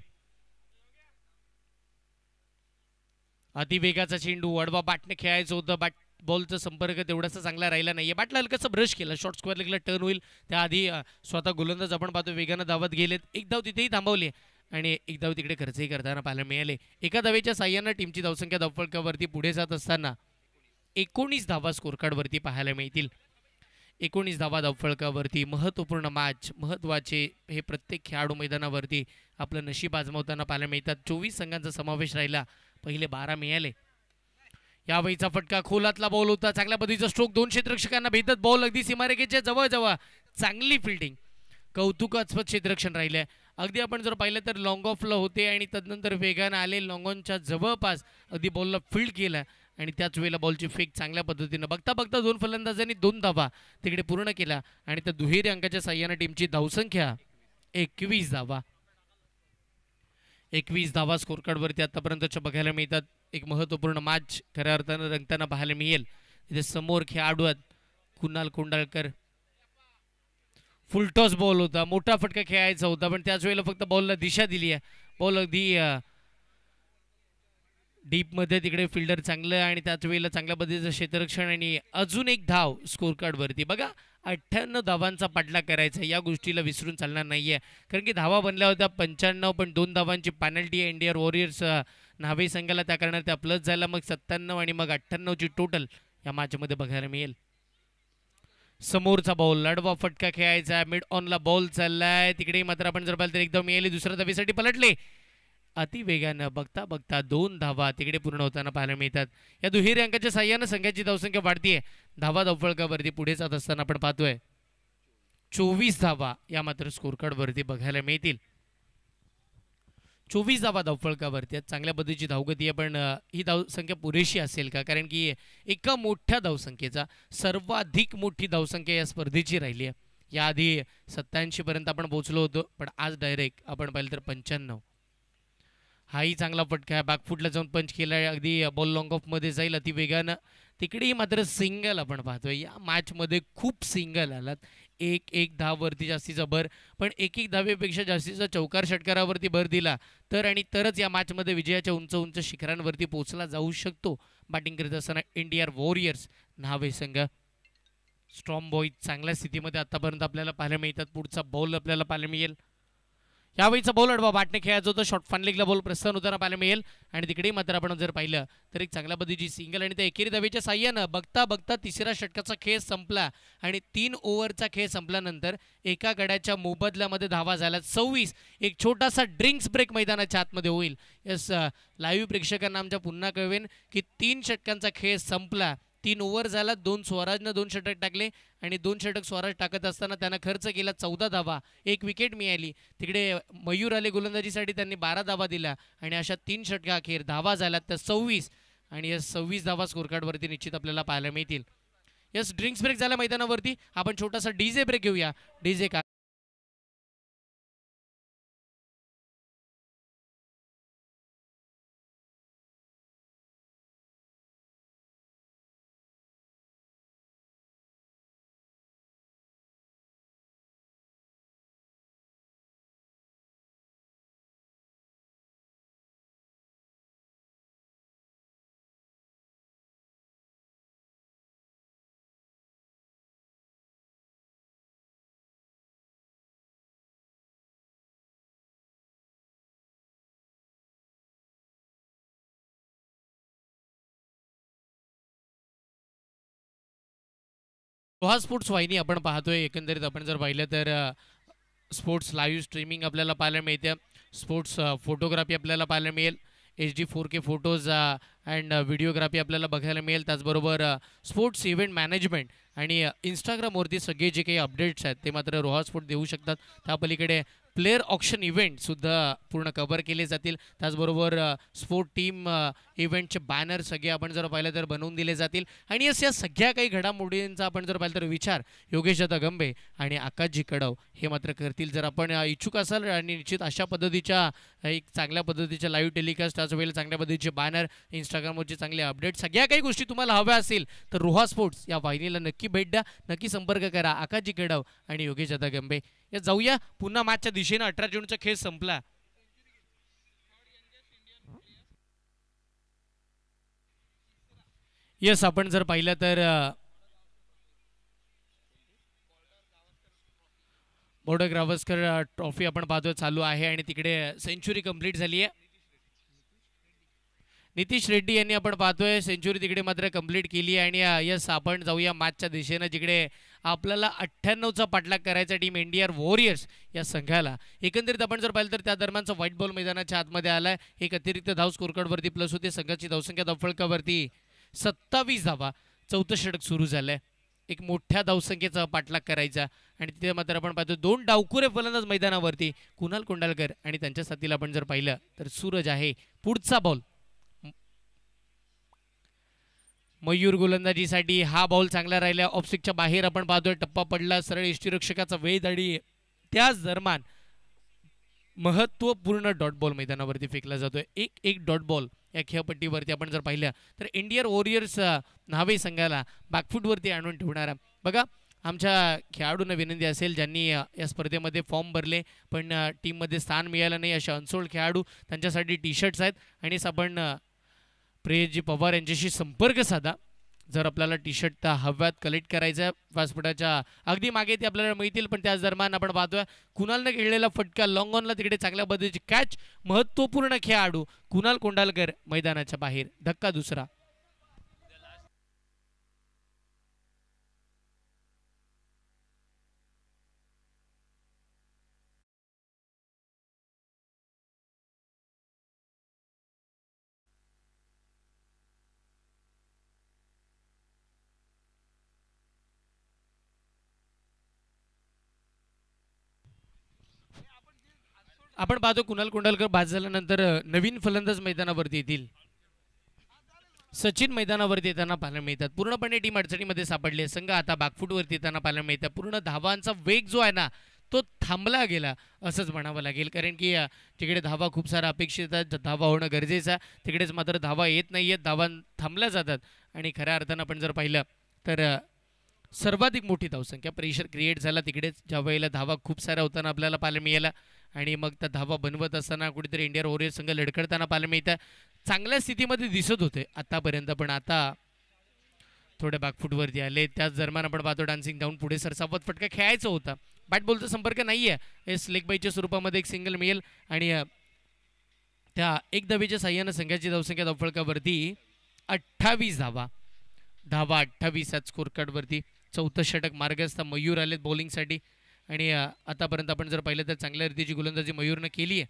E: अतिवेगाचा चेंडू वडवा बॅटने खेळायचं होतं. बॉलचा संपर्क तेवढासा चांगला राहिला नाहीये. बॅटला हलकासा ब्रश केला. शॉर्ट स्क्वेअर लेगला टर्न होईल त्याआधी स्वतः गोलंदाज आपण पाहतो वेगानं धावत गेलेत. एक धाव तिथेही थांबवली आणि एक धाव तिकडे खर्चही करताना पाहायला मिळाले. एका धावेच्या साह्यानं टीमची धावसंख्या धावफलकावरती पुढे जात असताना 19 धावा स्कोरकार्डवरती पाहायला मिळतील. 19 धावा धावफलकावरती. महत्त्वपूर्ण मॅच, महत्त्वाचे हे प्रत्येक खेळाडू मैदानावरती आपलं नशीब आजमावताना पाहायला मिळतात. 24 संघांचा समावेश राहिला. पहिले 12 मिळाले. यावेळीचा फटका खोलातला बॉल होता. चांगल्या पद्धतीचा स्ट्रोक. 2 क्षेत्ररक्षकांना भेटत बॉल अगदी सीमारेषेच्या जवळ. चांगली फिल्डिंग. कौतुकास्पद क्षेत्ररक्षण राहिले. अगदी आपण जर पाहिलं तर लॉंग ऑफला होते आणि तदनंतर वेगानं आले. लॉंग ऑनच्या जवळपास अगदी बॉलला फील्ड केला आणि त्याच वेळेला बॉलची फेक चांगल्या पद्धतीनं बघता 2 फलंदाजांनी 2 धावा तिकडे पूर्ण केला आणि त्या दुहेरी अंकाच्या साह्यानं टीमची धावसंख्या 21 धावा. 21 धावा स्कोरकार्डवरती आतापर्यंतच्या बघायला मिळतात. एक महत्त्वपूर्ण मॅच खऱ्या अर्थानं रंगताना पाहायला मिळेल. इथे समोर खेळाडू आहेत कुणाल कोंडाळकर. फुलटॉस बॉल होता, मोठा फटका खेळायचा होता, पण त्याच वेळेला फक्त बॉलला दिशा दिली आहे. बॉल अगदी डीपमध्ये तिकडे फिल्डर चांगलं आणि त्याच वेळेला चांगल्या पद्धतीचं क्षेत्ररक्षण आणि अजून एक धाव स्कोर कार्डवरती. बघा 98 धावांचा पाठलाग करायचा, या गोष्टीला विसरून चालणार नाही आहे. कारण की धावा बनल्या होत्या 95, पण 2 धावांची पेनल्टी आहे इंडिया वॉरियर्स न्हावे संघाला, त्या कारणाने त्या प्लस झाला. मग 97 आणि मग 98ची टोटल या मॅचमध्ये बघायला मिळेल. समोरचा बॉल लढवा फटका खेळायचा, मिड ऑनला बॉल चाललाय तिकडे, मात्र आपण जर पाहिलं तर एकदम मिळाली, दुसऱ्या धावेसाठी पलटले अतिवेगानं. बघता बघता 2 धावा तिकडे पूर्ण होताना पाहायला मिळतात. या दुहेरी अंकाच्या साह्यानं संघाची धावसंख्या वाढतीये. धावा धावफलकावरती पुढे जात असताना आपण पाहतोय 24 धावा या मात्र स्कोर कार्डवरती बघायला मिळतील. 24 धावा धावफलकावरती चांगल्या पद्धतीची धावगती आहे, पण ही धावसंख्या पुरेशी असेल का? कारण की एका मोठ्या धावसंख्येचा सर्वाधिक मोठी धावसंख्या या स्पर्धेची राहिली आहे. याआधी 87 पर्यंत आपण पोहोचलो होतो, पण आज डायरेक्ट आपण पाहिलं तर 95. हाही चांगला फटका आहे, बॅकफुटला जाऊन पंच केला आहे, अगदी बॉल लॉंग ऑफमध्ये जाईल अति वेगानं. तिकडेही मात्र सिंगल आपण पाहतोय. या मॅचमध्ये खूप सिंगल आलात, एक धाववरती जास्तीचा भर, पण एक धावेपेक्षा जास्तीचा चौकार षटकारावरती भर दिला तर आणि तरच या मॅचमध्ये विजयाच्या उंच उंच शिखरांवरती पोहोचला जाऊ शकतो. बॅटिंग करत असताना इंडिया वॉरियर्स न्हावे संघ. स्ट्रॉंग बॉय चांगल्या स्थितीमध्ये आतापर्यंत आपल्याला पाहायला मिळतात. पुढचा बॉल आपल्याला पाहायला मिळेल. यावेळीचा बॉल अडवा बाटणे खेळायचा होता, शॉर्ट फन लेगला बॉल प्रस्थान होताना पाहायला मिळेल. आणि तिकडेही मात्र आपण जर पाहिलं तर एक चांगल्या पद्धतीची सिंगल आणि त्या एकेरी धावेच्या साह्यानं बघता बघता तिसऱ्या षटकाचा खेळ संपला आणि 3 ओव्हरचा खेळ संपल्यानंतर एका गड्याच्या मोबदल्यामध्ये धावा झाल्या 26. एक छोटासा ड्रिंक्स ब्रेक मैदानाच्या आतमध्ये होईल. यस, लाईव्ह प्रेक्षकांना आमच्या पुन्हा कळवेन की 3 षटकांचा खेळ संपला, 3 ओव्हर झाला. 2 स्वराजनं 2 षटक टाकले आणि 2 षटक स्वराज टाकत असताना त्यांना खर्च केला 14 धावा, 1 विकेट मिळाली. तिकडे मयूर आले गोलंदाजीसाठी, त्यांनी 12 धावा दिल्या आणि अशा 3 षटका अखेर धावा झाल्या तर 26 आणि या 26 धावा स्कोरकार्डवरती निश्चित आपल्याला पाहायला मिळतील. यस, ड्रिंक्स ब्रेक झाला मैदानावरती. आपण छोटासा डीजे ब्रेक घेऊया. डीजे का रोहा स्पोर्ट्स वाहिनी आपण पाहतोय. एकंदरीत आपण जर पाहिलं तर स्पोर्ट्स लाईव्ह स्ट्रीमिंग आपल्याला पाहायला मिळते. स्पोर्ट्स फोटोग्राफी आपल्याला पाहायला मिळेल. HD 4K photos and videography आपल्याला बघायला मिळेल. त्याचबरोबर स्पोर्ट्स इव्हेंट मॅनेजमेंट आणि इंस्टाग्रामवरती सगळे जे काही अपडेट्स आहेत ते मात्र रोहा स्पोर्ट देऊ शकतात. त्या पलीकडे प्लेअर ऑक्शन इव्हेंटसुद्धा पूर्ण कव्हर केले जातील. त्याचबरोबर स्पोर्ट टीम इव्हेंटचे बॅनर सगळे आपण जर पाहिलं तर बनवून दिले जातील. आणि या सगळ्या काही घडामोडींचा आपण जर पाहिलं तर विचार योगेश दादा गंबे आणि आकाशजी कडव हे मात्र करतील. जर आपण इच्छुक असाल आणि निश्चित अशा पद्धतीच्या एक चांगल्या पद्धतीच्या लाईव्ह टेलिकास्ट, त्याच वेळेला चांगल्या पद्धतीचे बॅनर, इंस्टाग्रामवरचे चांगले अपडेट, सगळ्या काही गोष्टी तुम्हाला हव्या असतील तर रोहा स्पोर्ट्स या वाहिनीला नक्की भेट द्या, नक्की संपर्क करा. आकाशजी कडव आणि योगेश दादा गंबे. या जाऊया पुन्हा मॅचच्या दिशेने. 18 जूनचा खेळ संपला. यस, आपण जर पाहिलं तर बॉर्डर गावस्कर ट्रॉफी आपण पाहतोय चालू आहे आणि तिकडे सेंचुरी कंप्लीट झाली आहे. नितीश रेड्डी यांनी आपण पाहतोय सेंचुरी तिकडे मात्र कंप्लीट केली आहे. आणि यस, आपण जाऊया मॅचच्या दिशेनं जिकडे आपल्याला 98चा पाठलाग करायचा टीम इंडिया वॉरियर्स या संघाला. एकंदरीत आपण जर पाहिलं तर त्या दरम्यानचा व्हाईट बॉल मैदानाच्या आतमध्ये आलाय. एक अतिरिक्त धाव स्कोरकार्डवरती प्लस होते. संघाची धावसंख्या धावफलकावरती 27 धावा. 4थं षटक सुरू झालंय. एक मोठ्या धावसंख्येचा पाठलाग करायचा आणि तिथे मात्र आपण पाहतो 2 डावखुरे फलंदाज मैदानावरती. कुणाल कोंडालकर आणि त्यांच्या साथीला आपण जर पाहिलं तर सूरज आहे. पुढचा बॉल मयूर गोलंदाजीसाठी. हा बॉल चांगला राहिला. ऑफस्टिकच्या बाहेर आपण पाहतोय टप्पा पडला. सरळ यष्टीरक्षकाचा वेध आणि त्याच दरम्यान महत्त्वपूर्ण डॉट बॉल मैदानावरती फेकला जातोय. एक डॉट बॉल या खेळपट्टीवरती आपण जर पाहिलं तर इंडिया वॉरियर्स न्हावे संघाला बॅकफुटवरती आणून ठेवणारा. बघा आमच्या खेळाडूंना विनंती असेल ज्यांनी या स्पर्धेमध्ये फॉर्म भरले पण टीममध्ये स्थान मिळालं नाही असे अनसोल्ड खेळाडू, त्यांच्यासाठी टी शर्ट्स आहेत आणि आपण प्रियजी पवार यांच्याशी संपर्क साधा जर आपल्याला टी शर्ट हव्यात कलेक्ट करायचं आहे. व्यासपीठाच्या अगदी मागे ते आपल्याला मिळतील. पण त्याच दरम्यान आपण पाहतोय कुणालनं खेळलेला फटका लॉंग ऑनला तिकडे चांगल्या पद्धतीची कॅच, महत्त्वपूर्ण खेळाडू कुणाल कोंडालकर मैदानाच्या बाहेर, धक्का दुसरा. आपण पाहतो कुणाल कोंडालकर बाद झाल्यानंतर नवीन फलंदाज मैदानावरती येतील. सचिन मैदानावरती येताना पाहायला मिळतात. पूर्णपणे टीम अडचणीमध्ये सापडली आहे. संघ आता बॅकफूटवरती येताना पाहायला मिळतात. पूर्ण धावांचा वेग जो आहे ना तो थांबला गेला असंच म्हणावं लागेल. कारण की तिकडे धावा खूप सारा अपेक्षित आहेत, धावा होणं गरजेचं आहे. तिकडेच मात्र धावा येत नाही आहेत, धावा थांबल्या जातात. आणि खऱ्या अर्थानं आपण जर पाहिलं तर सर्वाधिक मोठी धावसंख्या प्रेशर क्रिएट झाला तिकडेच, ज्या वेळेला धावा खूप साऱ्या होताना आपल्याला पाहायला मिळाला. आणि मग त्या धावा बनवत असताना कुठेतरी इंडियन वॉरियर्स संघ लढखडताना पाहायला मिळतं. चांगल्या स्थितीमध्ये दिसत होते आतापर्यंत, पण आता थोड्या बॅकफूटवरती आले. त्याच दरम्यान आपण पाहतो डान्सिंग डाऊन पुढे सरसावत फटका खेळायचा होता. बॅट बॉलचा संपर्क नाही आहे. एस लेग बाईच्या स्वरूपामध्ये एक सिंगल मिळेल आणि त्या एक धावेच्या साह्यानं संघाची धावसंख्या धावफळकावरती 28 धावा. 28 आहेत स्कोर कार्डवरती. चौथं षटक मार्गस्थ मयूर आलेत बॉलिंगसाठी आणि आतापर्यंत आपण जर पाहिलं तर चांगल्या रीतीची गोलंदाजी मयूरनं केली आहे.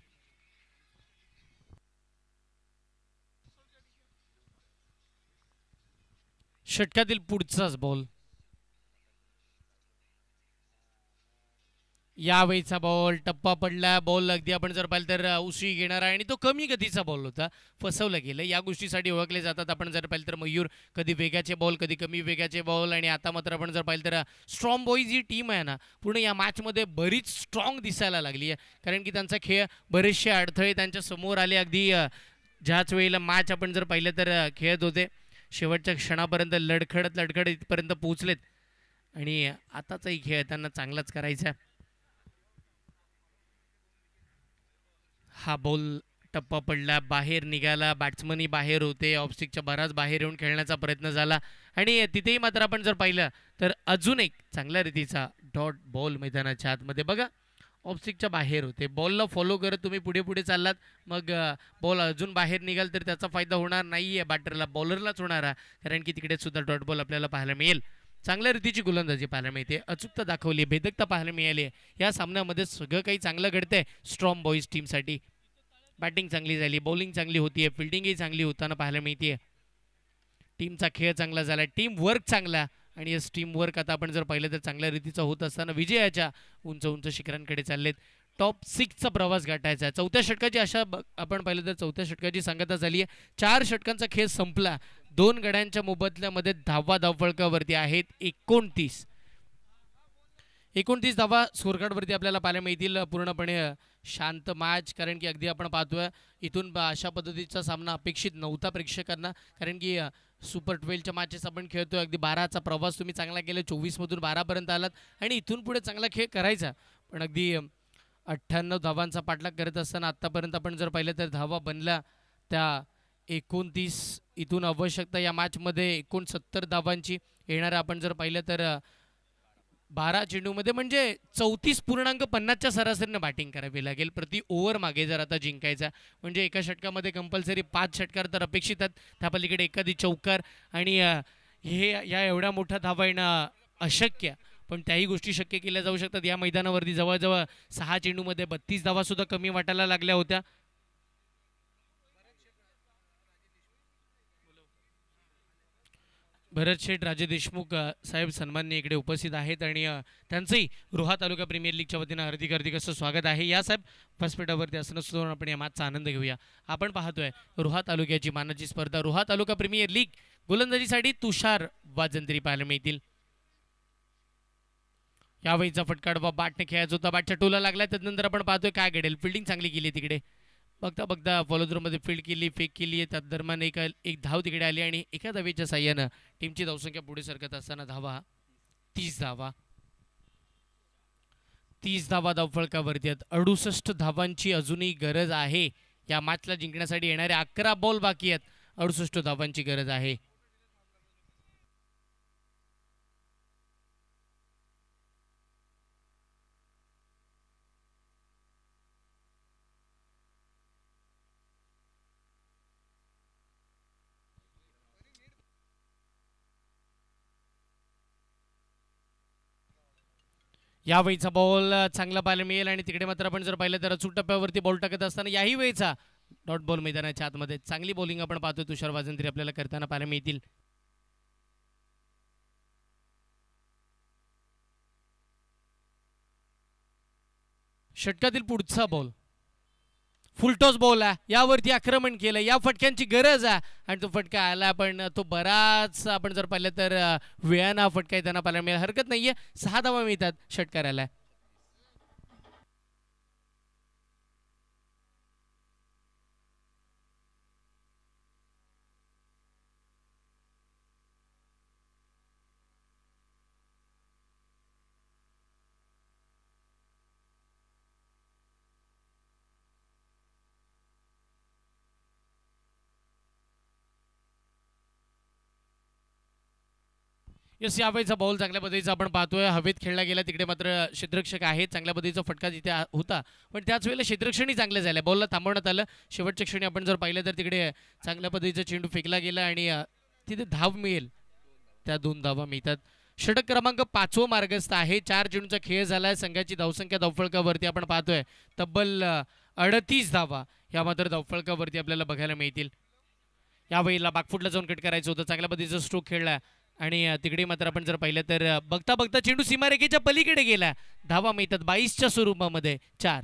E: षटकातील पुढचाच बॉल, यावेळीचा बॉल टप्पा पडला. बॉल अगदी आपण जर पाहिलं तर उसळी घेणारा आणि तो कमी गतीचा बॉल होता, फसवलं गेलं. या गोष्टीसाठी ओळखले जातात. आपण जर पाहिलं तर मयूर कधी वेगाचे बॉल कधी कमी वेगाचे बॉल. आणि आता मात्र आपण जर पाहिलं तर स्ट्रॉंग बॉईज जी टीम आहे ना पूर्ण या मॅचमध्ये बरीच स्ट्रॉंग दिसायला लागली आहे. कारण की त्यांचा खेळ बरेचसे अडथळे त्यांच्या समोर आले. अगदी ज्याच वेळेला मॅच आपण जर पाहिलं तर खेळत होते शेवटच्या क्षणापर्यंत लडखडत इथपर्यंत पोहोचलेत आणि आताचाही खेळ त्यांना चांगलाच करायचा आहे. हा बॉल टप्पा पडला, बाहेर निघाला. बॅट्समनही बाहेर होते, ऑफस्टिकच्या बराच बाहेर येऊन खेळण्याचा प्रयत्न झाला आणि तिथेही मात्र आपण जर पाहिलं तर अजून एक चांगल्या रीतीचा डॉट बॉल मैदानाच्या आतमध्ये. बघा ऑफस्टिकच्या बाहेर होते, बॉलला फॉलो करत तुम्ही पुढे पुढे चाललात, मग बॉल अजून बाहेर निघाल तर त्याचा फायदा होणार नाही आहे बॅटरला, बॉलरलाच होणार आहे. कारण की तिकडे सुद्धा डॉट बॉल आपल्याला पाहायला मिळेल. चांगल्या रीतीची गोलंदाजी पाहायला मिळते, अचूकता दाखवली, भेदकता पाहायला मिळाली आहे. या सामन्यामध्ये सगळं काही चांगलं घडतंय स्ट्रॉंग बॉईज टीमसाठी. बॅटिंग चांगली झाली, बॉलिंग चांगली होती आहे, फिल्डिंगही चांगली होताना पाहायला मिळते. टीमचा खेळ चांगला झाला, टीम वर्क चांगला आणि यस टीम वर्क आता आपण जर पाहिलं तर चांगल्या रीतीचा होत असताना विजयाच्या उंच उंच शिखरांकडे चाललेत. टॉप 6चा प्रवास गाठायचा आहे. चौथ्या षटकाची अशा आपण पाहिलं तर चौथ्या षटकाची सांगता झाली आहे. 4 षटकांचा खेळ संपला. 2 गड्यांच्या मोबदल्यामध्ये धावा धावफळकावरती आहेत 29 धावा स्कोरकार्डवरती आपल्याला पाहायला मिळतील. पूर्णपणे शांत मॅच, कारण की अगदी आपण पाहतोय इथून अशा पद्धतीचा सामना अपेक्षित नव्हता प्रेक्षकांना. कारण की सुपर 12च्या मॅचेस आपण खेळतोय, अगदी 12चा प्रवास तुम्ही चांगला केला, 24मधून 12पर्यंत आलात आणि इथून पुढे चांगला खेळ करायचा. पण अगदी 98 धावांचा पाठलाग करत असताना आत्तापर्यंत आपण जर पाहिलं तर धावा बनल्या त्या 29. इथून आवश्यकता या मॅचमध्ये 69 धावांची येणार. आपण जर पाहिलं तर 12 चेंडूमध्ये म्हणजे 34.50च्या सरासरीनं बॅटिंग करावी लागेल प्रति ओव्हर मागे जर आता जिंकायचा. म्हणजे एका षटकामध्ये कंपल्सरी 5 षटकार तर अपेक्षित आहेत, त्या पलीकडे एखादी चौकार आणि हे या एवढ्या मोठ्या धावा येणं अशक्य, पण त्याही गोष्टी शक्य केल्या जाऊ शकतात. या मैदानावरती जवळजवळ 6 चेंडूमध्ये 32 धावासुद्धा कमी वाटायला लागल्या होत्या. भरत शेठ राजे देशमुख साहेब सन्माननीय इकडे उपस्थित आहेत आणि त्यांचंही रोहा तालुका प्रीमियर लीगच्या वतीनं हार्दिक असं स्वागत आहे. या साहेब व्यासपीठावरती असणं सुद्धा आपण या मॅचचा आनंद घेऊया. आपण पाहतोय रोहा तालुक्याची मानाची स्पर्धा रोहा तालुका प्रीमियर लीग. गोलंदाजीसाठी तुषार वाजंत्री पाहायला मिळतील. यावेळीचा फटकाडवा बॅटने खेळायचा होता, बॅटच्या टोला लागला. त्यानंतर आपण पाहतोय काय घडेल. फिल्डिंग चांगली केली तिकडे, बघता बघता फॉलोथ्रूमध्ये फील्ड केली, फेक केली. त्यात दरम्यान एक धाव तिकडे आली आणि एका धावेच्या साह्यानं टीमची धावसंख्या पुढे सरकत असताना धावा 30 धावा. 30 धावा धावफलकावरती आहेत. 68 धावांची अजूनही गरज आहे या मॅचला जिंकण्यासाठी. येणारे 11 बॉल बाकी आहेत. 68 धावांची गरज आहे. या वेळीचा बॉल चांगला पाहायला मिळेल आणि तिकडे मात्र आपण जर पाहिलं तर अचूक टप्प्यावरती बॉल टाकत असताना याही वेळेचा डॉट बॉल मैदानाच्या आतमध्ये चांगली बॉलिंग आपण पाहतो तुषार वाजंत्री आपल्याला करताना पाहायला मिळतील. षटकातील पुढचा बॉल फुलटॉस बॉल आहे. यावरती आक्रमण केलं. या फटक्यांची गरज आहे आणि तो फटका आला पण तो बराच आपण जर पाहिलं तर वेळानं फटका येताना पाहायला मिळेल. हरकत नाहीये. 6 धावा मिळतात षटकाराला. यस यावेळीचा बॉल चांगल्या पद्धतीचा आपण पाहतोय. हवेत खेळला गेला. तिकडे मात्र क्षेत्ररक्षक आहे. चांगल्या पद्धतीचा फटका तिथे होता पण त्याच वेळेला क्षेत्ररक्षणही चांगले झाले. बॉलला थांबवण्यात आलं. शेवटच्या क्षणी आपण जर पाहिलं तर तिकडे चांगल्या पद्धतीचा चेंडू फेकला गेला आणि तिथे धाव मिळेल. त्या 2 धावा मिळतात. षटक क्रमांक 5 मार्गस्थ आहे. 4 चेंडूचा खेळ झालाय. संघाची धावसंख्या धावफलकावरती आपण पाहतोय तब्बल 38 धावा या मात्र धावफलकावरती आपल्याला बघायला मिळतील. यावेळेला बागफुटला जाऊन कट करायचं होतं. चांगल्या पद्धतीचा स्ट्रोक खेळला आणि तिकडे मात्र आपण जर पाहिलं तर बघता बघता चेंडू सीमारेखेच्या पलीकडे गेला. धावा मिळतात 22च्या स्वरूपामध्ये 4.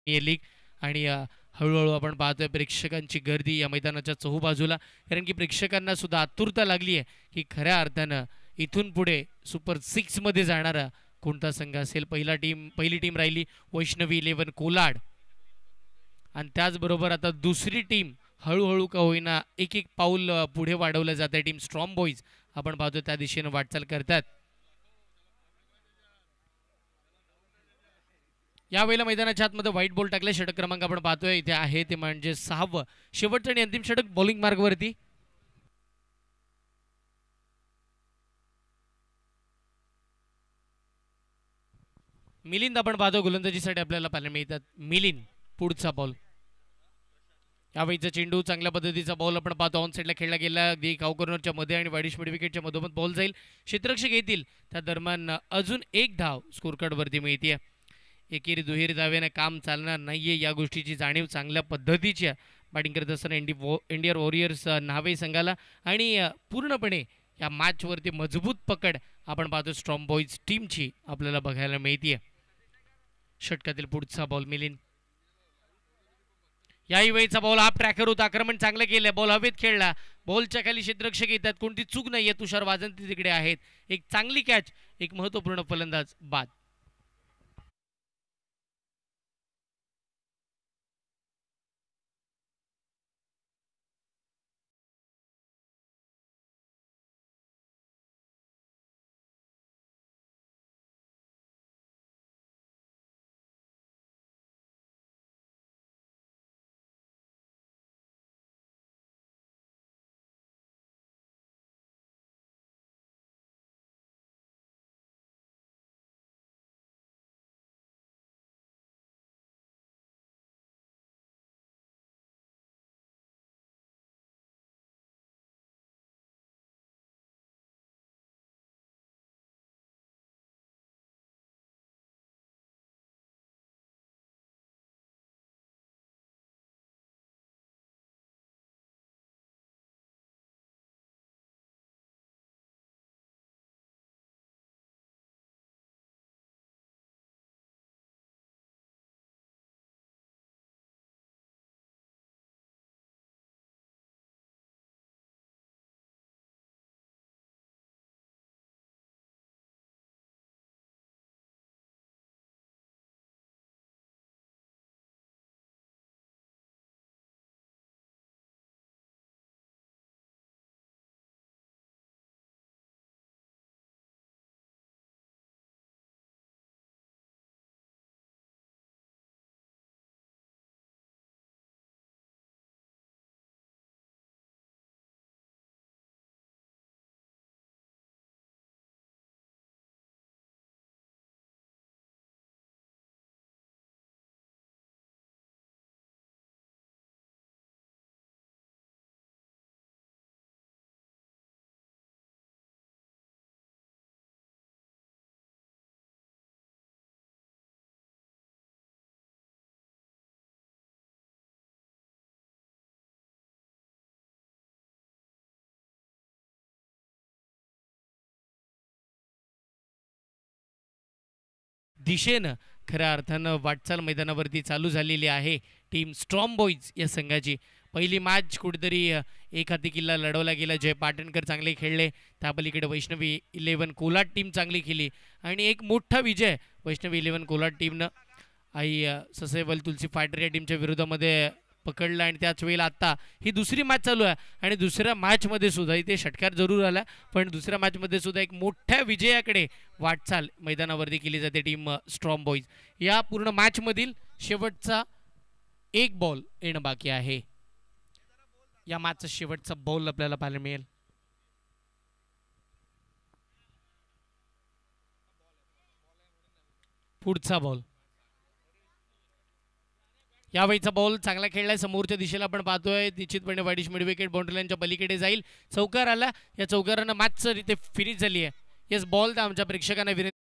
E: लीग आणि हळूहळू आपण पाहतोय प्रेक्षकांची गर्दी या मैदानाच्या चहूबाजूला. कारण की प्रेक्षकांना सुद्धा आतुरता लागली आहे की खऱ्या अर्थानं इथून पुढे सुपर 6 मध्ये जाणारा कोणता संघ असेल. पहिली टीम राहिली वैष्णवी 11 कोलाड आणि त्याचबरोबर आता दुसरी टीम हळूहळू का होईना एक एक पाऊल पुढे वाढवलं जात आहे. टीम स्ट्रॉंग बॉईज आपण पाहतो त्या दिशेनं वाटचाल करतात. यावेळेला मैदानाच्या आतमध्ये व्हाईट बॉल टाकले. षटक क्रमांक आपण पाहतोय इथे आहे ते म्हणजे 6वं शेवटचं आणि अंतिम षटक बॉलिंग मार्गवरती. मिलिंद आपण पाहतो गोलंदाजीसाठी आपल्याला पाहायला मिळतात. मिलिंद पुढचा बॉल. यावेळीचा चेंडू चांगल्या पद्धतीचा बॉल आपण पाहतो. ऑन साईडला खेळला गेला. अगदी काऊ कॉर्नरच्या मध्ये आणि वाईडिश मिड विकेटच्या मधोमध बॉल जाईल. क्षेत्ररक्षक येतील त्या दरम्यान अजून एक धाव स्कोर कार्ड वरती मिळते. एकेरी दुहेरी धावेने काम चालणार नाहीये या गोष्टीची जाणीव चांगल्या पद्धतीची बॅटिंग करत असताना इंडियन वॉरियर्स न्हावे संघाला आणि पूर्णपणे या मॅचवरती मजबूत पकड आपण पाहतो स्ट्रॉंग बॉईज टीमची आपल्याला बघायला मिळते. षटकातील पुढचा बॉल मिलिंद. याही वेळेचा बॉल हाफ ट्रॅकर होता. आक्रमण चांगलं केलं. बॉल हवेत खेळला बॉलच्या खाली क्षेत्ररक्षक येतात, कोणती चूक नाहीये, तुषार वाजंती तिकडे आहेत. एक चांगली कॅच, एक महत्त्वपूर्ण फलंदाज बाद. दिशेनं खऱ्या अर्थानं वाटचाल मैदानावरती चालू झालेली आहे टीम स्ट्रॉंग बॉईज या संघाची. पहिली मॅच कुठेतरी एक हाती किल्ला लढवला गेला. जय पाटणकर चांगले खेळले, त्यापलीकडे वैष्णवी 11 कोलाड टीम चांगली खेळली आणि एक मोठा विजय वैष्णवी 11 कोलाड टीमनं आई ससेवल तुलसी फायटर या टीमच्या विरोधामध्ये पकडला. आणि त्याच वेळेला आत्ता ही दुसरी मॅच चालू आहे आणि दुसऱ्या मॅचमध्ये सुद्धा इथे षटकार जरूर आला, पण दुसऱ्या मॅचमध्ये सुद्धा एक मोठ्या विजयाकडे वाटचाल मैदानावरती केली जाते टीम स्ट्रॉंग बॉईज. या पूर्ण मॅचमधील शेवटचा एक बॉल येणं बाकी आहे. या मॅचचा शेवटचा बॉल आपल्याला पाहायला मिळेल. पुढचा बॉल, यावेळीचा बॉल चांगला खेळलाय. समोरच्या दिशेला आपण पाहतोय निश्चितपणे वाईडिश मिड विकेट बाउंड्री लाईनच्या पलीकडे जाईल. चौकार आला, या चौकारानं मॅच इथे फिनिश झाली आहे. येस, बॉल आमच्या प्रेक्षकांना विनंती